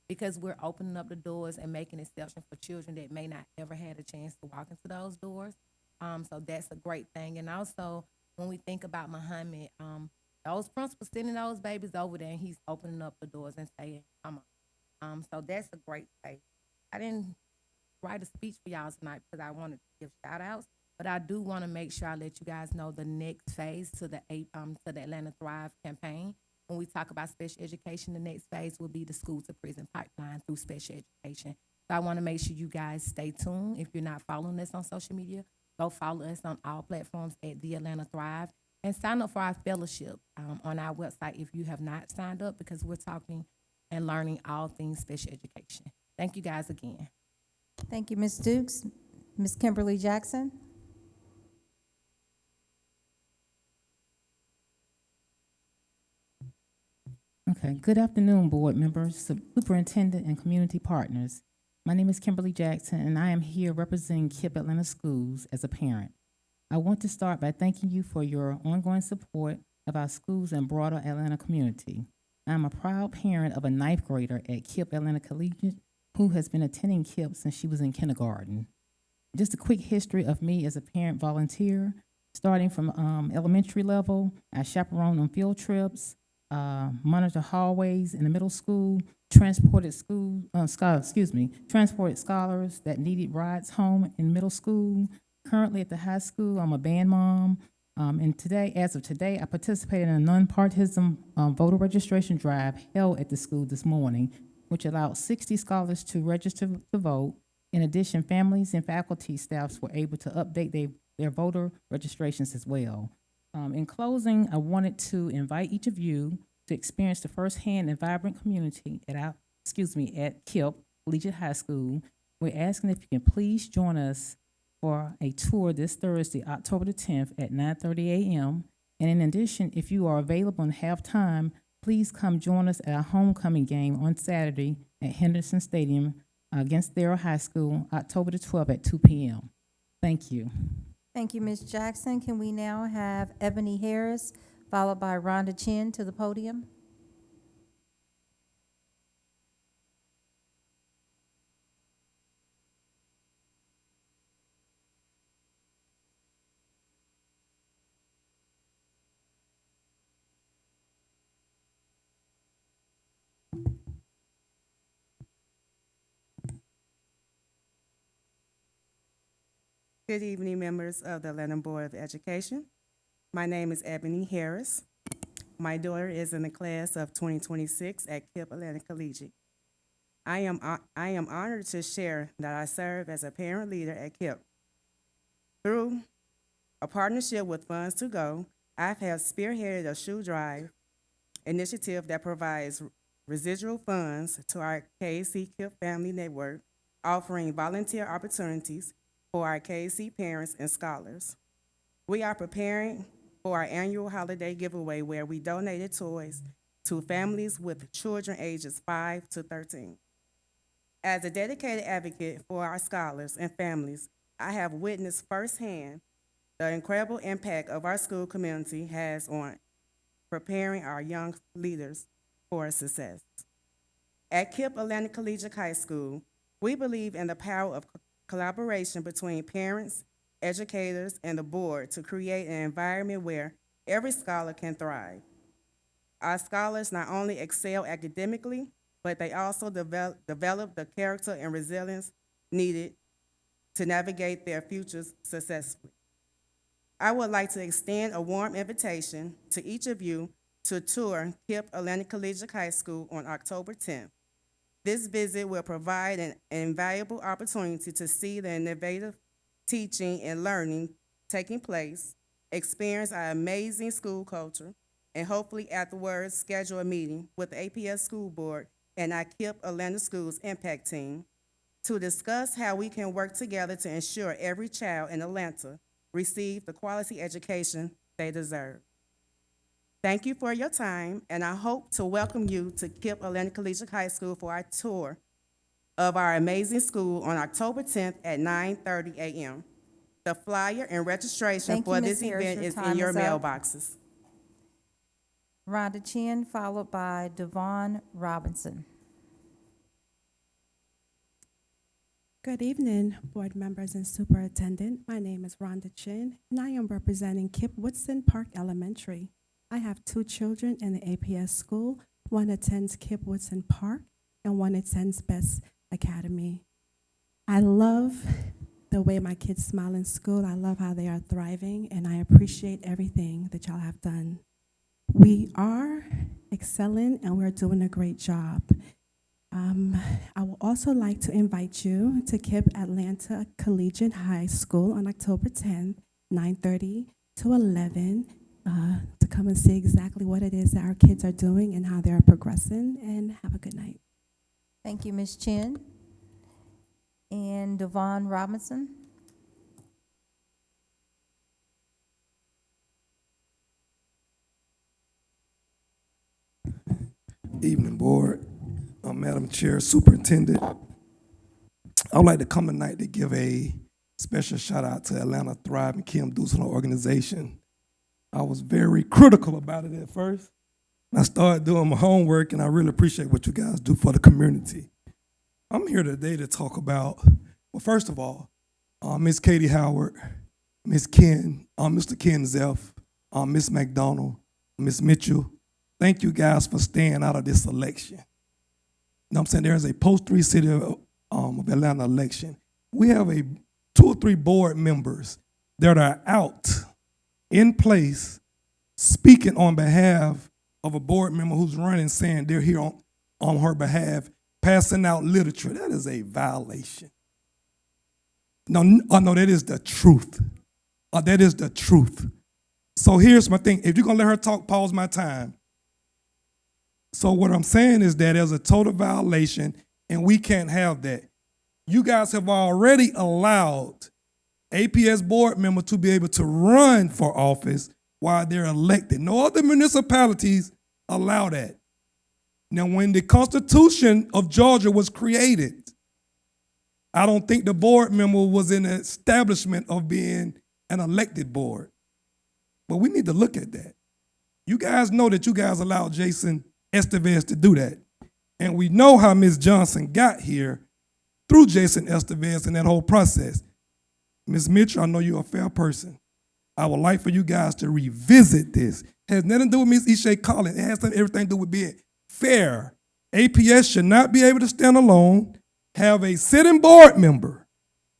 because we're opening up the doors and making exceptions for children that may not ever had a chance to walk into those doors. So that's a great thing. And also, when we think about Muhammad, those principals sending those babies over there, and he's opening up the doors and saying, come on. So that's a great thing. I didn't write a speech for y'all tonight because I wanted to give shout outs, but I do want to make sure I let you guys know the next phase to the Atlanta Thrive campaign. When we talk about special education, the next phase will be the school to prison pipeline through special education. So I want to make sure you guys stay tuned. If you're not following us on social media, go follow us on all platforms at The Atlanta Thrive and sign up for our fellowship on our website if you have not signed up, because we're talking and learning all things special education. Thank you guys again. Thank you, Ms. Dukes. Ms. Kimberly Jackson? Okay, good afternoon, board members, superintendent, and community partners. My name is Kimberly Jackson, and I am here representing KIPP Atlanta Schools as a parent. I want to start by thanking you for your ongoing support of our schools and broader Atlanta community. I'm a proud parent of a 9th grader at KIPP Atlanta Collegiate who has been attending KIPP since she was in kindergarten. Just a quick history of me as a parent volunteer. Starting from elementary level, I chaperoned on field trips, monitor hallways in the middle school, transported scholars that needed rides home in middle school. Currently at the high school, I'm a band mom. And today, as of today, I participated in a nonpartisan voter registration drive held at the school this morning, which allowed 60 scholars to register to vote. In addition, families and faculty staffs were able to update their voter registrations as well. In closing, I wanted to invite each of you to experience the firsthand and vibrant community at KIPP Collegiate High School. We're asking if you can please join us for a tour this Thursday, October the 10th at 9:30 a.m. And in addition, if you are available and have time, please come join us at our homecoming game on Saturday at Henderson Stadium against Tharrow High School, October the 12th at 2 p.m. Thank you. Thank you, Ms. Jackson. Can we now have Ebony Harris, followed by Rhonda Chin to the podium? Good evening, members of the Atlanta Board of Education. My name is Ebony Harris. My daughter is in the class of 2026 at KIPP Atlanta Collegiate. I am honored to share that I serve as a parent leader at KIPP. Through a partnership with Funds to Go, I have spearheaded a shoe drive initiative that provides residual funds to our KC KIPP family network, offering volunteer opportunities for our KC parents and scholars. We are preparing for our annual holiday giveaway where we donated toys to families with children ages 5 to 13. As a dedicated advocate for our scholars and families, I have witnessed firsthand the incredible impact of our school community has on preparing our young leaders for success. At KIPP Atlanta Collegiate High School, we believe in the power of collaboration between parents, educators, and the board to create an environment where every scholar can thrive. Our scholars not only excel academically, but they also develop the character and resilience needed to navigate their futures successfully. I would like to extend a warm invitation to each of you to tour KIPP Atlanta Collegiate High School on October 10th. This visit will provide an invaluable opportunity to see the innovative teaching and learning taking place, experience our amazing school culture, and hopefully afterwards schedule a meeting with the APS School Board and our KIPP Atlanta Schools Impact Team to discuss how we can work together to ensure every child in Atlanta receive the quality education they deserve. Thank you for your time, and I hope to welcome you to KIPP Atlanta Collegiate High School for our tour of our amazing school on October 10th at 9:30 a.m. The flyer and registration Thank you, for Ms. this Harris. event Your is time in your is up. mailboxes. Rhonda Chin, followed by Devon Robinson. Good evening, board members and superintendent. My name is Rhonda Chin, and I am representing KIPP Woodson Park Elementary. I have 2 children in the APS school. One attends KIPP Woodson Park, and one attends Best Academy. I love the way my kids smile in school. I love how they are thriving, and I appreciate everything that y'all have done. We are excelling, and we're doing a great job. I would also like to invite you to KIPP Atlanta Collegiate High School on October 10th, 9:30 to 11, to come and see exactly what it is that our kids are doing and how they're progressing, and have a good night. Thank you, Ms. Chin. And Devon Robinson. Evening, board. Madam Chair, Superintendent. I would like to come tonight to give a special shout out to Atlanta Thrive and Kim Dusel organization. I was very critical about it at first. I started doing my homework, and I really appreciate what you guys do for the community. I'm here today to talk about, well, first of all, Ms. Katie Howard, Ms. Ken, Mr. Ken Zeff, Ms. McDonald, Ms. Mitchell. Thank you guys for staying out of this election. You know what I'm saying? There is a post-3 city of Atlanta election. We have 2 or 3 board members that are out in place speaking on behalf of a board member who's running, saying they're here on her behalf, passing out literature. That is a violation. No, that is the truth. That is the truth. So here's my thing. If you're going to let her talk, pause my time. So what I'm saying is that there's a total violation, and we can't have that. You guys have already allowed APS board members to be able to run for office while they're elected. No other municipalities allow that. Now, when the Constitution of Georgia was created, I don't think the board member was in the establishment of being an elected board. But we need to look at that. You guys know that you guys allowed Jason Estevez to do that. And we know how Ms. Johnson got here through Jason Estevez and that whole process. Ms. Mitchell, I know you're a fair person. I would like for you guys to revisit this. It has nothing to do with Ms. Ishay Collins. It has everything to do with being fair. APS should not be able to stand alone, have a sitting board member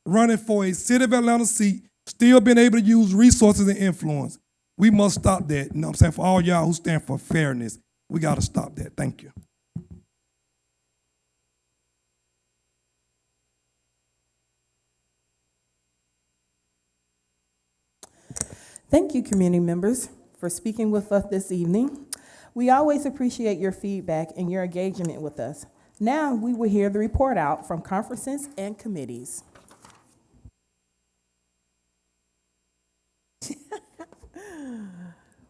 running for a City of Atlanta seat, still being able to use resources and influence. We must stop that. You know what I'm saying? For all y'all who stand for fairness, we got to stop that. Thank you. Thank you, community members, for speaking with us this evening. We always appreciate your feedback and your engagement with us. Now, we will hear the report out from conferences and committees.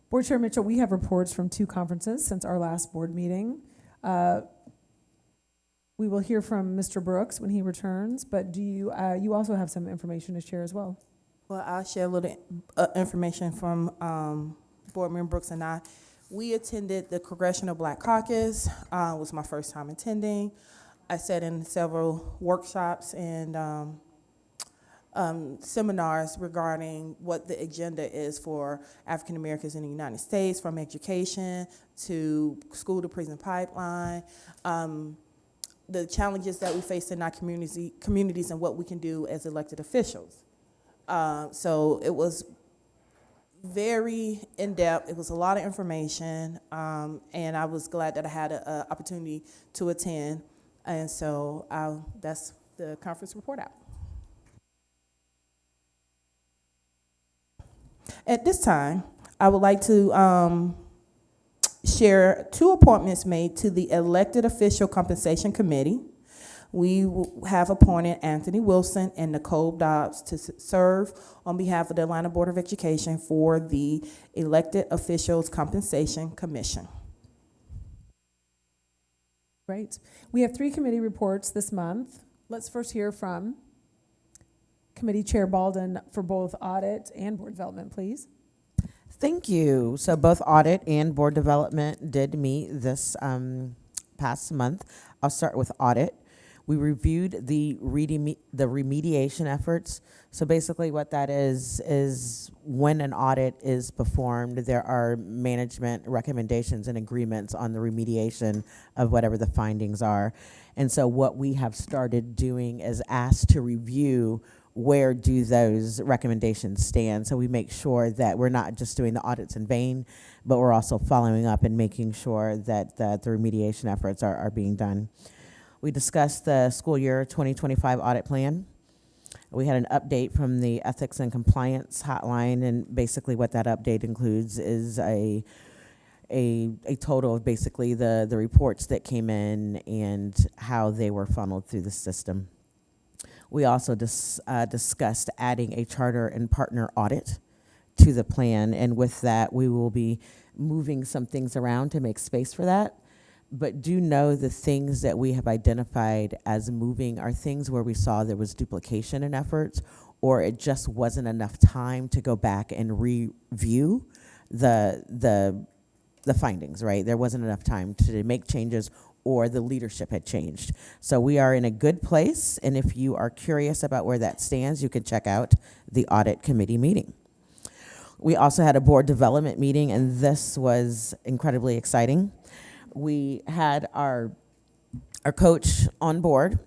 Board Chair Mitchell, we have reports from 2 conferences since our last board meeting. We will hear from Mr. Brooks when he returns, but do you also have some information to share as well? Well, I'll share a little information from Board Member Brooks and I. We attended the Congressional Black Caucus. It was my first time attending. I sat in several workshops and seminars regarding what the agenda is for African Americans in the United States, from education to school to prison pipeline, the challenges that we face in our communities and what we can do as elected officials. So it was very in-depth. It was a lot of information, and I was glad that I had an opportunity to attend. And so that's the conference report out. At this time, I would like to share 2 appointments made to the Elected Official Compensation Committee. We have appointed Anthony Wilson and Nicole Dobbs to serve on behalf of the Atlanta Board of Education for the Elected Officials Compensation Commission. Great. We have 3 committee reports this month. Let's first hear from Committee Chair Balden for both audit and board development, please. Thank you. So both audit and board development did meet this past month. I'll start with audit. We reviewed the remediation efforts. So basically what that is when an audit is performed, there are management recommendations and agreements on the remediation of whatever the findings are. And so what we have started doing is asked to review where do those recommendations stand. So we make sure that we're not just doing the audits in vain, but we're also following up and making sure that the remediation efforts are being done. We discussed the school year 2025 audit plan. We had an update from the ethics and compliance hotline, and basically what that update includes is a total of basically the reports that came in and how they were funneled through the system. We also discussed adding a charter and partner audit to the plan, and with that, we will be moving some things around to make space for that. But do know the things that we have identified as moving are things where we saw there was duplication in efforts, or it just wasn't enough time to go back and review the findings, right? There wasn't enough time to make changes, or the leadership had changed. So we are in a good place, and if you are curious about where that stands, you can check out the audit committee meeting. We also had a board development meeting, and this was incredibly exciting. We had our coach on board,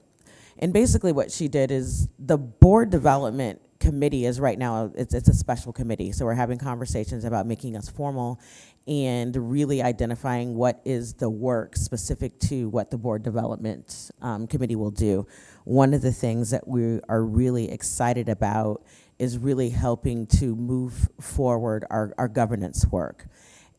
and basically what she did is the board development committee is right now, it's a special committee. So we're having conversations about making us formal and really identifying what is the work specific to what the board development committee will do. One of the things that we are really excited about is really helping to move forward our governance work.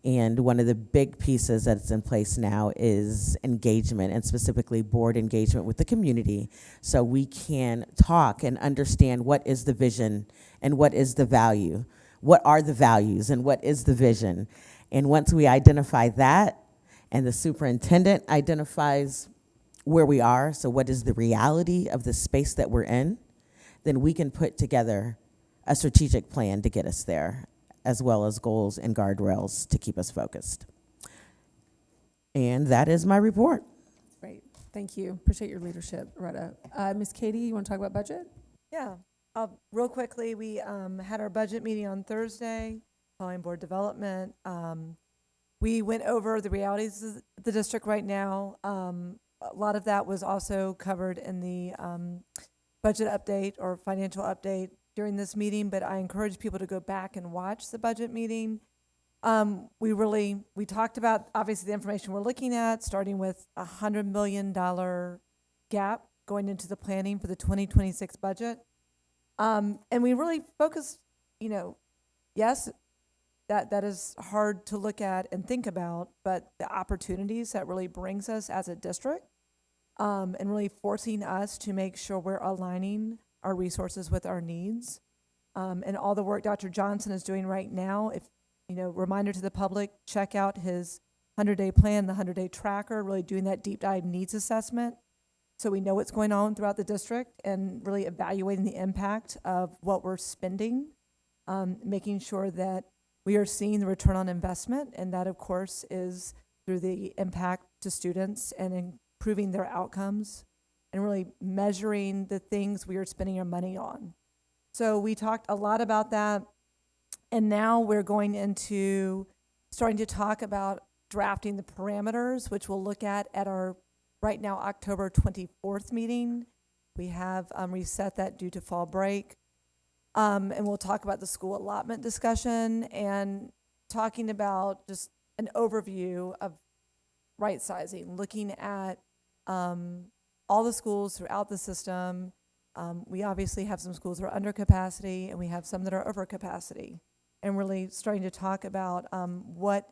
And one of the big pieces that's in place now is engagement, and specifically board engagement with the community, so we can talk and understand what is the vision and what is the value, what are the values and what is the vision. And once we identify that, and the superintendent identifies where we are, so what is the reality of the space that we're in, then we can put together a strategic plan to get us there, as well as goals and guardrails to keep us focused. And that is my report. Great, thank you. Appreciate your leadership, Loretta. Ms. Katie, you want to talk about budget? Yeah, real quickly, we had our budget meeting on Thursday, following board development. We went over the realities of the district right now. A lot of that was also covered in the budget update or financial update during this meeting, but I encourage people to go back and watch the budget meeting. We talked about, obviously, the information we're looking at, starting with $100 million gap going into the planning for the 2026 budget. And we really focused, yes, that is hard to look at and think about, but the opportunities that really brings us as a district, and really forcing us to make sure we're aligning our resources with our needs. And all the work Dr. Johnson is doing right now, reminder to the public, check out his 100-day plan, the 100-day tracker, really doing that deep dive needs assessment so we know what's going on throughout the district and really evaluating the impact of what we're spending, making sure that we are seeing the return on investment, and that, of course, is through the impact to students and improving their outcomes and really measuring the things we are spending our money on. So we talked a lot about that, and now we're going into starting to talk about drafting the parameters, which we'll look at our right now October 24th meeting. We have reset that due to fall break. And we'll talk about the school allotment discussion and talking about just an overview of right sizing, looking at all the schools throughout the system. We obviously have some schools that are under capacity and we have some that are over capacity, and really starting to talk about what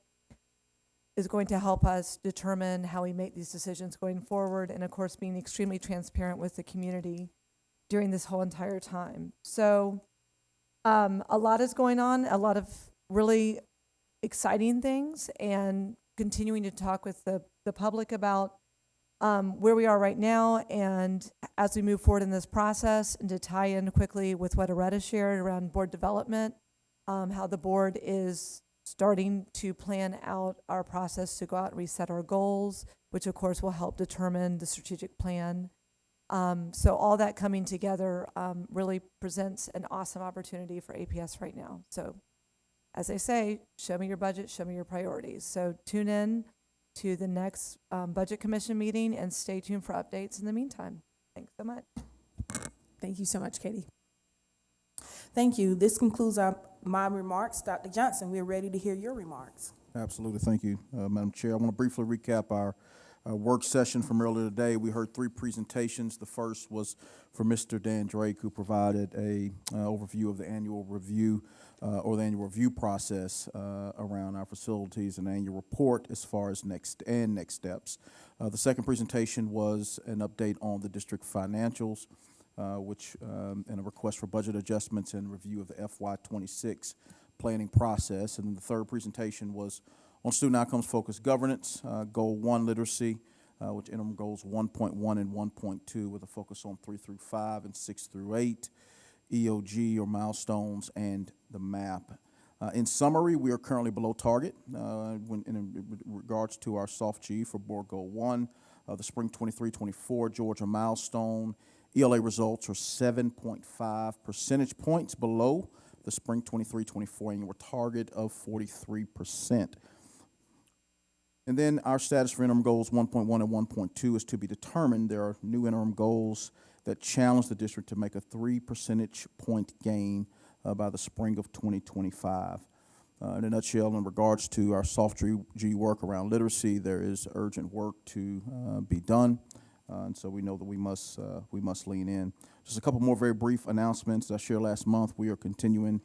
is going to help us determine how we make these decisions going forward, and of course being extremely transparent with the community during this whole entire time. So a lot is going on, a lot of really exciting things, and continuing to talk with the public about where we are right now, and as we move forward in this process, and to tie in quickly with what Aretta shared around board development, how the board is starting to plan out our process to go out and reset our goals, which of course will help determine the strategic plan. So all that coming together really presents an awesome opportunity for APS right now. So as I say, show me your budget, show me your priorities. So tune in to the next Budget Commission meeting and stay tuned for updates in the meantime. Thanks so much. Thank you so much, Katie. Thank you. This concludes my remarks. Dr. Johnson, we're ready to hear your remarks. Absolutely. Thank you, Madam Chair. I want to briefly recap our work session from earlier today. We heard 3 presentations. The first was for Mr. Dan Drake, who provided a overview of the annual review or the annual review process around our facilities and annual report as far as next steps. The second presentation was an update on the district financials, and a request for budget adjustments and review of the FY26 planning process. And then the third presentation was on student outcomes focused governance, goal 1 literacy, which interim goals 1.1 and 1.2 with a focus on 3 through 5 and 6 through 8, EOG or milestones, and the map. In summary, we are currently below target in regards to our soft G for board goal 1, the spring 23-24 Georgia milestone. ELA results are 7.5 percentage points below the spring 23-24 annual target of 43%. And then our status for interim goals 1.1 and 1.2 is to be determined. There are new interim goals that challenge the district to make a 3 percentage point gain by the spring of 2025. In a nutshell, in regards to our soft G work around literacy, there is urgent work to be done. And so we know that we must lean in. Just a couple more very brief announcements. I shared last month, we are continuing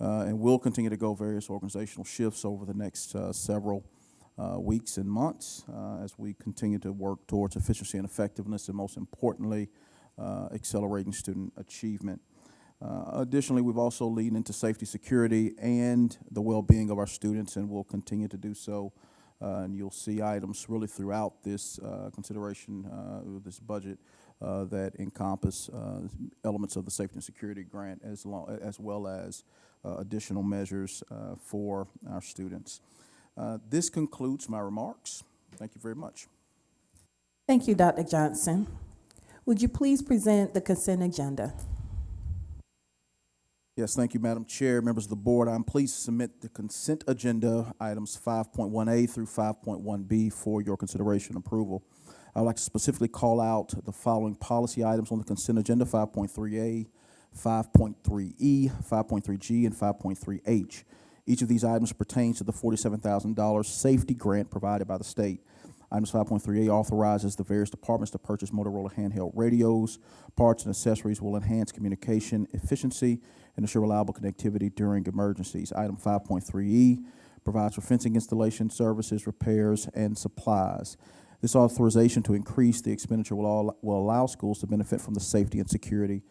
and will continue to go various organizational shifts over the next several weeks and months as we continue to work towards efficiency and effectiveness, and most importantly, accelerating student achievement. Additionally, we've also leaned into safety, security, and the well-being of our students, and will continue to do so. And you'll see items really throughout this consideration, this budget, that encompass elements of the safety and security grant, as well as additional measures for our students. This concludes my remarks. Thank you very much. Thank you, Dr. Johnson. Would you please present the consent agenda? Yes, thank you, Madam Chair, members of the board. I'm pleased to submit the consent agenda items 5.1A through 5.1B for your consideration and approval. I would like to specifically call out the following policy items on the consent agenda: 5.3A, 5.3E, 5.3G, and 5.3H. Each of these items pertains to the $47,000 safety grant provided by the state. Items 5.3A authorizes the various departments to purchase Motorola handheld radios. Parts and accessories will enhance communication efficiency and ensure reliable connectivity during emergencies. Item 5.3E provides for fencing installation services, repairs, and supplies. This authorization to increase the expenditure will allow schools to benefit from the safety and security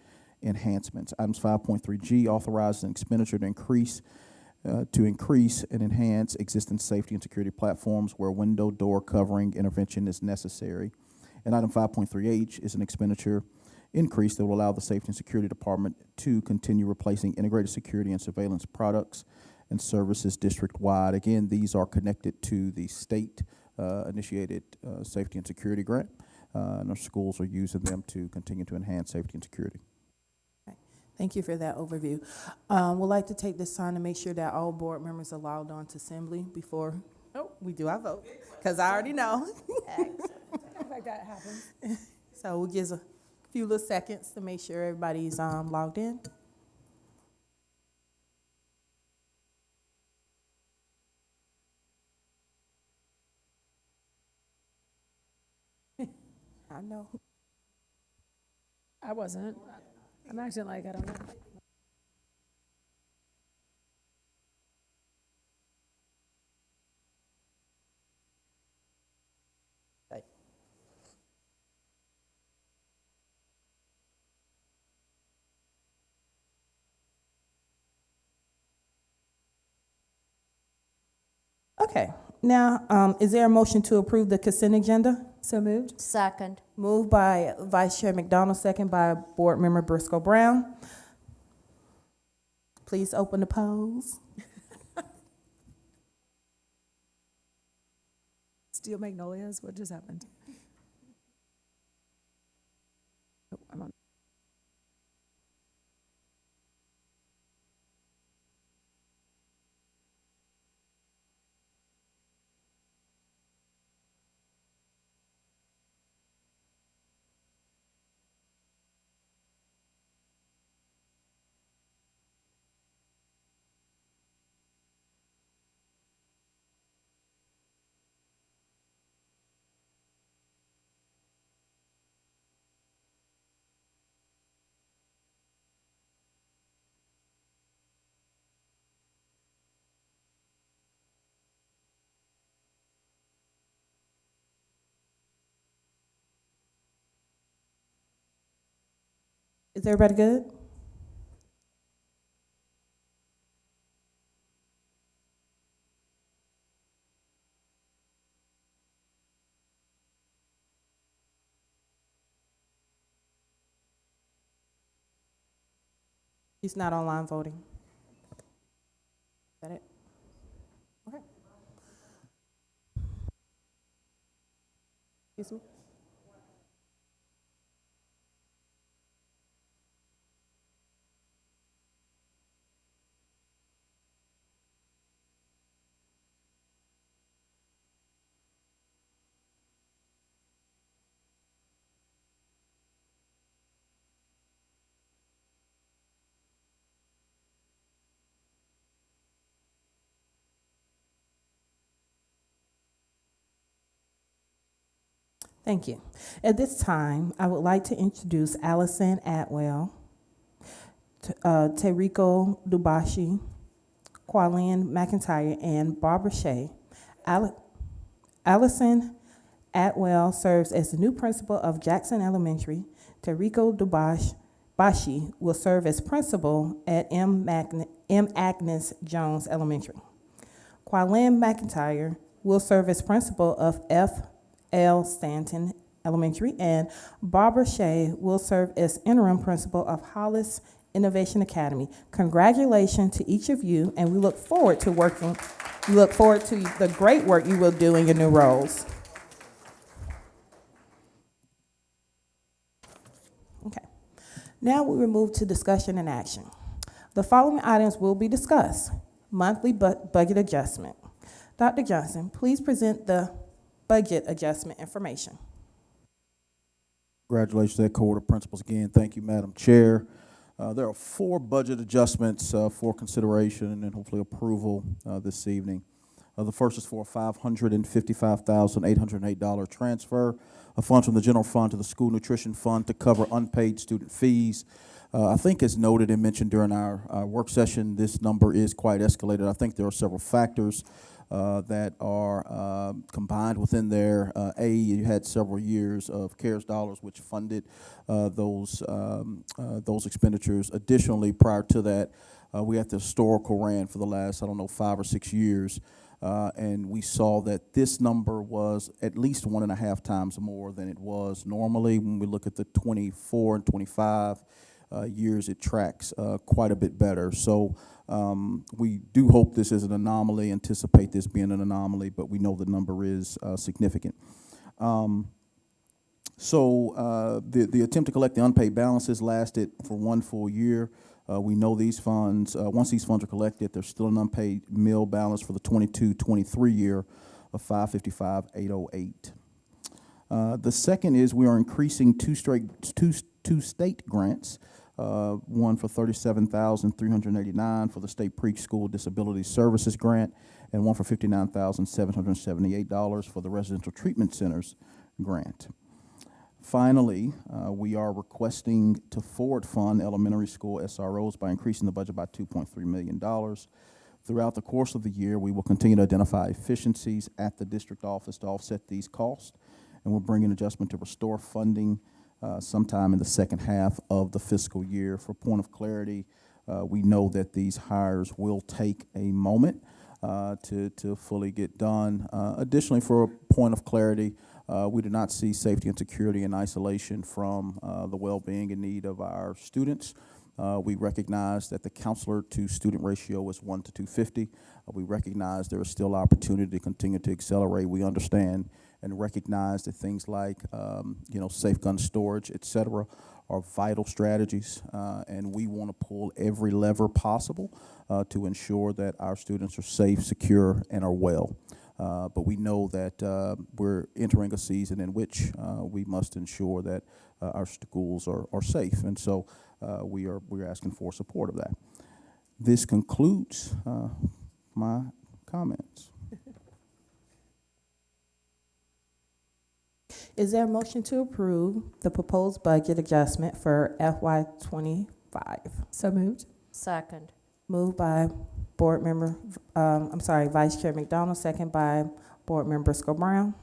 enhancements. Items 5.3G authorizes an expenditure to increase and enhance existing safety and security platforms where window door covering intervention is necessary. And item 5.3H is an expenditure increase that will allow the Safety and Security Department to continue replacing integrated security and surveillance products and services district-wide. Again, these are connected to the state initiated safety and security grant, and our schools are using them to continue to enhance safety and security. Thank you for that overview. We'd like to take this time to make sure that all board members are logged on to Assembly before we do our vote, because I already know. Like that happens. So we'll give a few little seconds to make sure everybody's logged in. I know. I wasn't. I'm acting like I don't know. Okay. Now, is there a motion to approve the consent agenda? So moved. Second. Moved by Vice Chair McDonald, second by Board Member Briscoe Brown. Please open the polls. Steel Magnolias, what just happened? Oh, I'm on. Is everybody good? He's not online voting. Is that it? Okay. Excuse me? Thank you. At this time, I would like to introduce Allison Atwell, Terrico Dubashi, Qualin McIntyre, and Barbara Shea. Allison Atwell serves as the new principal of Jackson Elementary. Terrico Dubashi will serve as principal at M. Agnes Jones Elementary. Qualin McIntyre will serve as principal of F.L. Stanton Elementary, and Barbara Shea will serve as interim principal of Hollis Innovation Academy. Congratulations to each of you, and we look forward to the great work you will do in your new roles. Okay. Now we will move to discussion and action. The following items will be discussed. Monthly budget adjustment. Dr. Johnson, please present the budget adjustment information. Congratulations to that cohort of principals again. Thank you, Madam Chair. There are 4 budget adjustments for consideration and hopefully approval this evening. The first is for a $555,808 transfer of funds from the general fund to the school nutrition fund to cover unpaid student fees. I think as noted and mentioned during our work session, this number is quite escalated. I think there are several factors that are combined within there. You had several years of CARES dollars which funded those expenditures. Additionally, prior to that, we had the historical ran for the last, 5 or 6 years. And we saw that this number was at least 1.5 times more than it was normally. When we look at the 24 and 25 years, it tracks quite a bit better. So we do hope this is an anomaly, anticipate this being an anomaly, but we know the number is significant. The attempt to collect the unpaid balances lasted for 1 full year. We know these funds, once these funds are collected, there's still an unpaid meal balance for the 22-23 year of $555,808. The second is we are increasing two state grants, one for $37,389 for the state preschool disability services grant, and one for $59,778 for the residential treatment centers grant. Finally, we are requesting to forward fund elementary school SROs by increasing the budget by $2.3 million. Throughout the course of the year, we will continue to identify efficiencies at the district office to offset these costs, and we'll bring an adjustment to restore funding sometime in the second half of the fiscal year. For point of clarity, we know that these hires will take a moment to fully get done. Additionally, for a point of clarity, we do not see safety and security in isolation from the well-being and need of our students. We recognize that the counselor to student ratio is 1 to 250. We recognize there is still opportunity to continue to accelerate. We understand and recognize that things like safe gun storage, et cetera, are vital strategies, and we want to pull every lever possible to ensure that our students are safe, secure, and are well. But we know that we're entering a season in which we must ensure that our schools are safe, and so we're asking for support of that. This concludes my comments. Is there a motion to approve the proposed budget adjustment for FY25? So moved. Second. Moved by Vice Chair McDonald, second by Board Member Briscoe-Brown.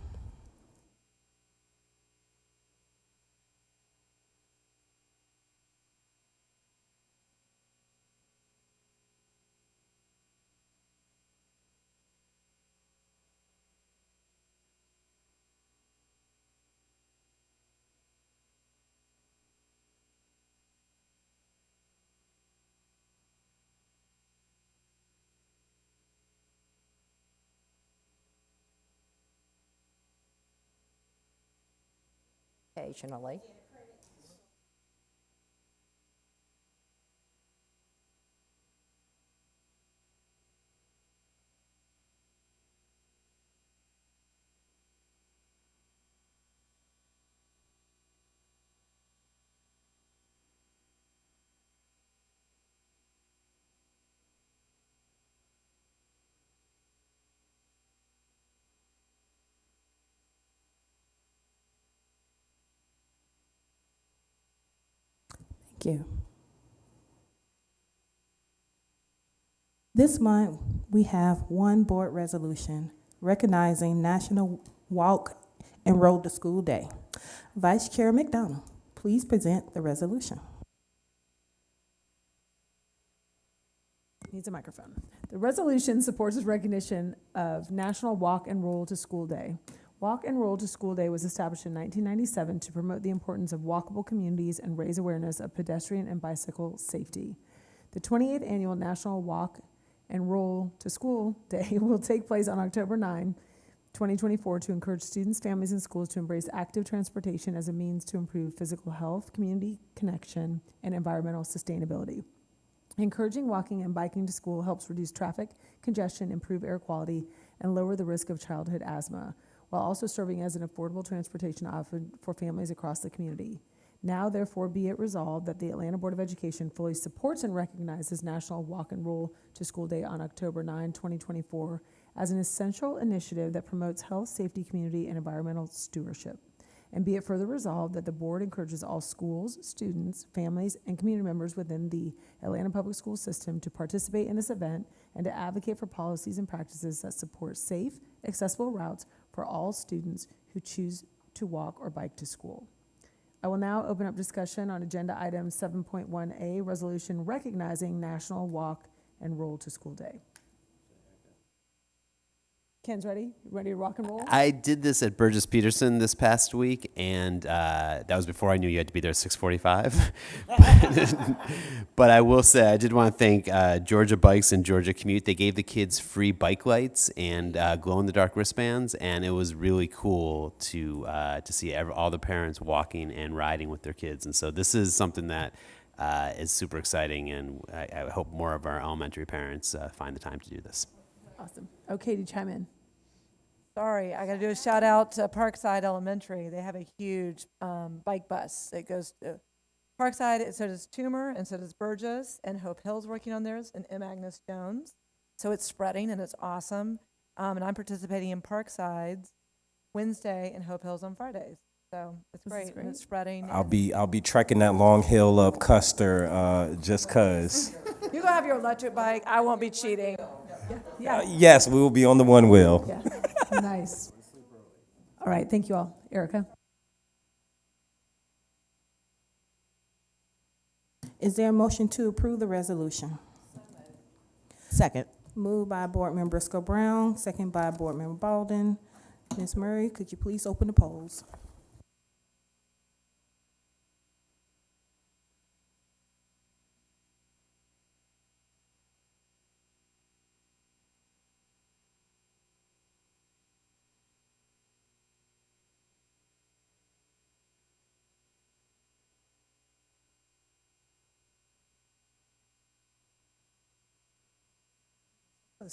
Occasionally. Thank you. This month, we have one board resolution recognizing National Walk and Road to School Day. Vice Chair McDonald, please present the resolution. Needs a microphone. The resolution supports its recognition of National Walk and Roll to School Day. Walk and Roll to School Day was established in 1997 to promote the importance of walkable communities and raise awareness of pedestrian and bicycle safety. The 28th annual National Walk and Roll to School Day will take place on October 9, 2024, to encourage students, families, and schools to embrace active transportation as a means to improve physical health, community connection, and environmental sustainability. Encouraging walking and biking to school helps reduce traffic congestion, improve air quality, and lower the risk of childhood asthma, while also serving as an affordable transportation option for families across the community. Now, therefore, be it resolved that the Atlanta Board of Education fully supports and recognizes National Walk and Roll to School Day on October 9, 2024, as an essential initiative that promotes health, safety, community, and environmental stewardship. And be it further resolved that the board encourages all schools, students, families, and community members within the Atlanta Public School System to participate in this event and to advocate for policies and practices that support safe, accessible routes for all students who choose to walk or bike to school. I will now open up discussion on agenda item 7.1A, resolution recognizing National Walk and Roll to School Day. Ken's ready? Ready to rock and roll? I did this at Burgess Peterson this past week, and that was before I knew you had to be there at 6:45. But I will say, I did want to thank Georgia Bikes and Georgia Commute. They gave the kids free bike lights and glow-in-the-dark wristbands, and it was really cool to see all the parents walking and riding with their kids. And so this is something that is super exciting, and I hope more of our elementary parents find the time to do this. Awesome. Okay, to chime in. Sorry, I got to do a shout out to Parkside Elementary. They have a huge bike bus. It goes to Parkside, so does Toomer, and so does Burgess, and Hope Hill's working on theirs, and M. Agnes Jones. So it's spreading, and it's awesome. And I'm participating in Parkside's Wednesday and Hope Hill's on Fridays. So it's great, and it's spreading. I'll be trekking that long hill up Custer just cause. You go have your electric bike. I won't be cheating. Yeah. Yes, we will be on the one wheel. Yeah. Nice. All right, thank you all. Erica? Is there a motion to approve the resolution? Second. Moved by Board Member Briscoe Brown, second by Board Member Baldwin. Ms. Murray, could you please open the polls?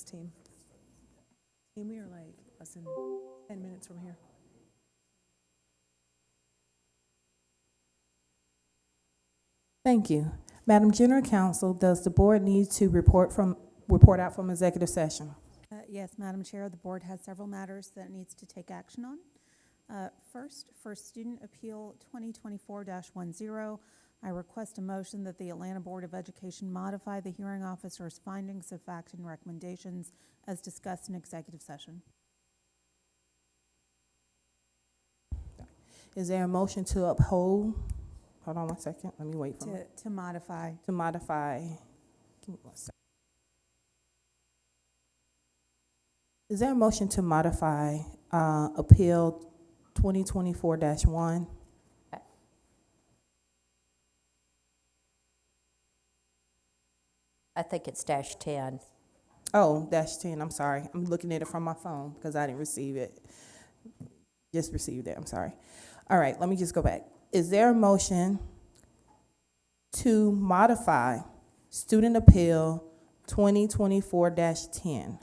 Team. We are like less than 10 minutes from here. Thank you. Madam General Counsel, does the board need to report out from executive session? Yes, Madam Chair, the board has several matters that it needs to take action on. First, for Student Appeal 2024-10, I request a motion that the Atlanta Board of Education modify the hearing officer's findings of fact and recommendations as discussed in executive session. Is there a motion to uphold? Hold on one second. Let me wait for it. To modify. To modify. Give me 1 second. Is there a motion to modify Appeal 2024-1? I think it's -10. Oh, -10, I'm sorry. I'm looking at it from my phone because I didn't receive it. Just received it, I'm sorry. All right, let me just go back. Is there a motion to modify Student Appeal 2024-10?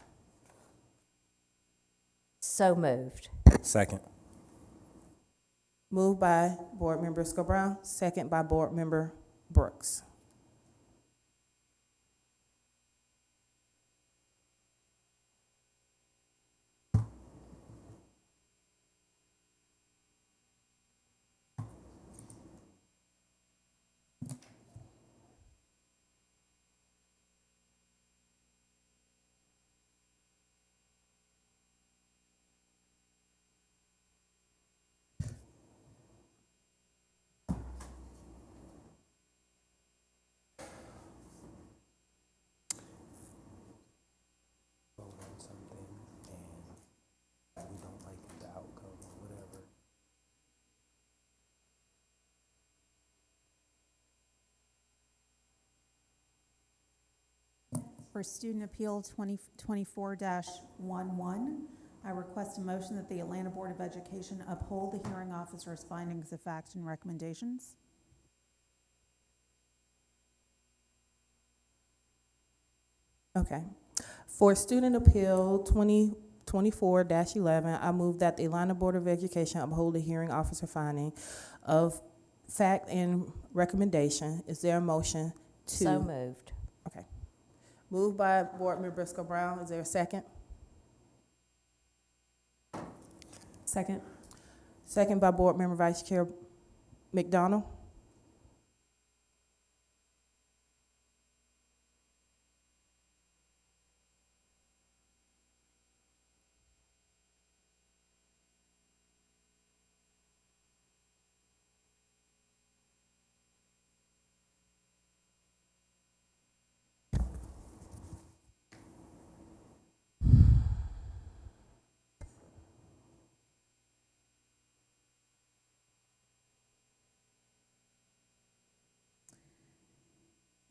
So moved. Second. Moved by Board Member Briscoe Brown, second by Board Member Brooks. For Student Appeal 2024-11, I request a motion that the Atlanta Board of Education uphold the hearing officer's findings of fact and recommendations. Okay. For Student Appeal 2024-11, I move that the Atlanta Board of Education uphold the hearing officer finding of fact and recommendation. Is there a motion to? So moved. Okay. Moved by Board Member Briscoe Brown. Is there a second? Second. Second by Board Member Vice Chair McDonald.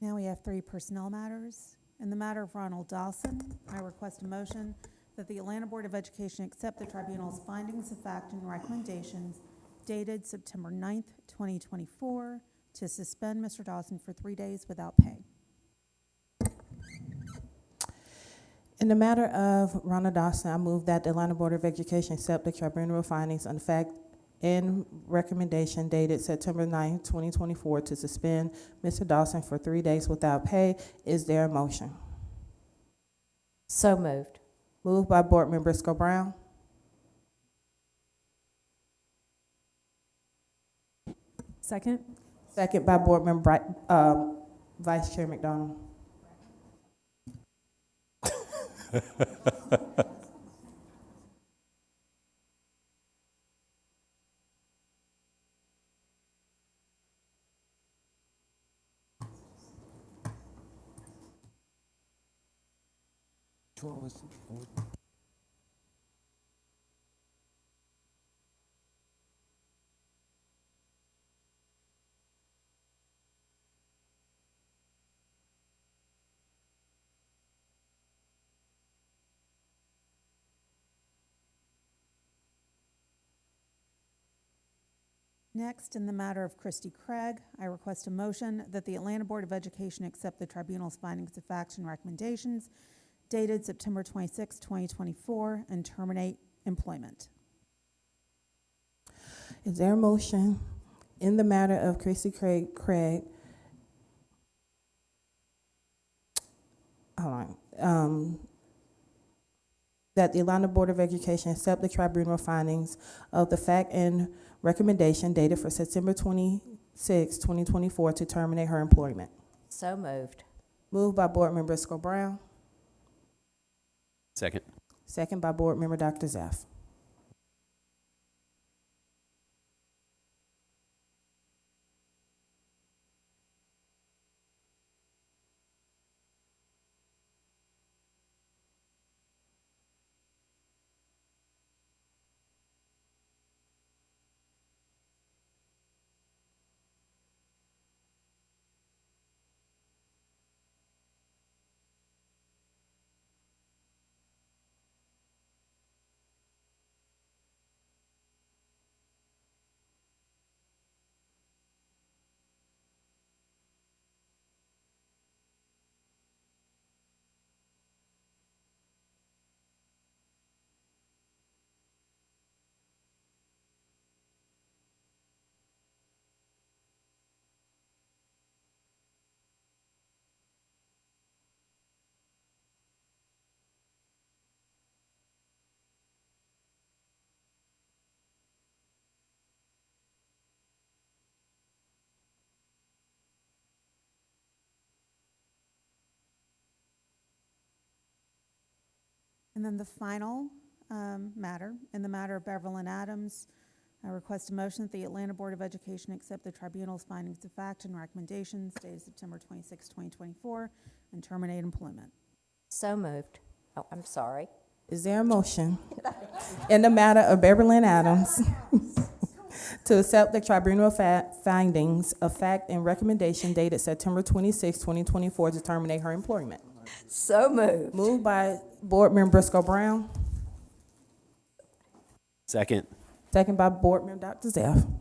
Now we have 3 personnel matters. In the matter of Ronald Dawson, I request a motion that the Atlanta Board of Education accept the tribunal's findings of fact and recommendations dated September 9th, 2024, to suspend Mr. Dawson for 3 days without pay. In the matter of Ronald Dawson, I move that the Atlanta Board of Education accept the tribunal findings on fact and recommendation dated September 9th, 2024, to suspend Mr. Dawson for 3 days without pay. Is there a motion? So moved. Moved by Board Member Briscoe Brown. Second. Second by Board Member Vice Chair McDonald. Next, in the matter of Christy Craig, I request a motion that the Atlanta Board of Education accept the tribunal's findings of facts and recommendations dated September 26, 2024, and terminate employment. Is there a motion in the matter of Christy Craig? Hold on. That the Atlanta Board of Education accept the tribunal findings of the fact and recommendation dated for September 26, 2024, to terminate her employment. So moved. Moved by Board Member Briscoe Brown. Second. Second by Board Member Dr. Zaff. And then the final matter, in the matter of Beverlyn Adams, I request a motion that the Atlanta Board of Education accept the tribunal's findings of fact and recommendations dated September 26, 2024, and terminate employment. So moved. Oh, I'm sorry. Is there a motion in the matter of Beverlyn Adams to accept the tribunal findings of fact and recommendation dated September 26, 2024, to terminate her employment? So moved. Moved by Board Member Briscoe Brown. Second. Second by Board Member Dr. Zaff.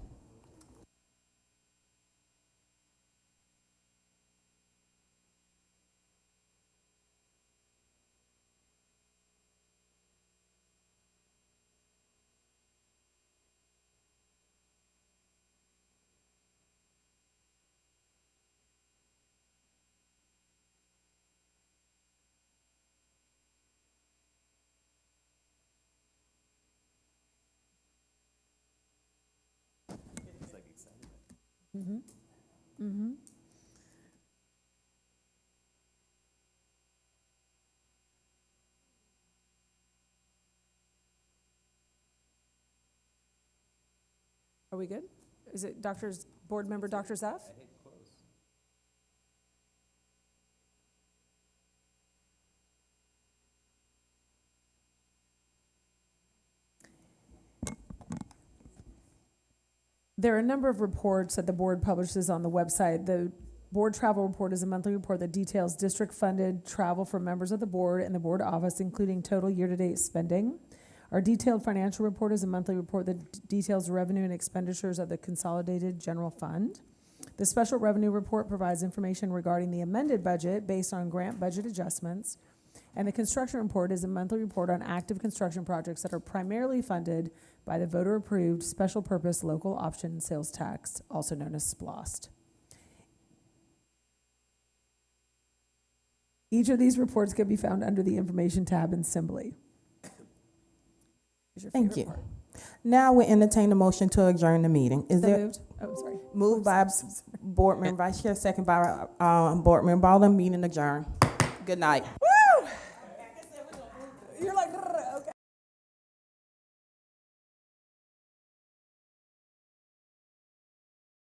Mm-hmm. Mm-hmm. Are we good? Is it board member Dr. Zeff? There are a number of reports that the board publishes on the website. The board travel report is a monthly report that details district-funded travel for members of the board and the board office, including total year-to-date spending. Our detailed financial report is a monthly report that details revenue and expenditures of the consolidated general fund. The special revenue report provides information regarding the amended budget based on grant budget adjustments. And the construction report is a monthly report on active construction projects that are primarily funded by the voter-approved special purpose local option sales tax, also known as SPLOST. Each of these reports can be found under the information tab in Assembly. Thank you. Now we entertain a motion to adjourn the meeting. Is there Moved? Oh, sorry. moved by Board Member Vice Chair, second by Board Member Baldwin, meeting adjourned. Good night.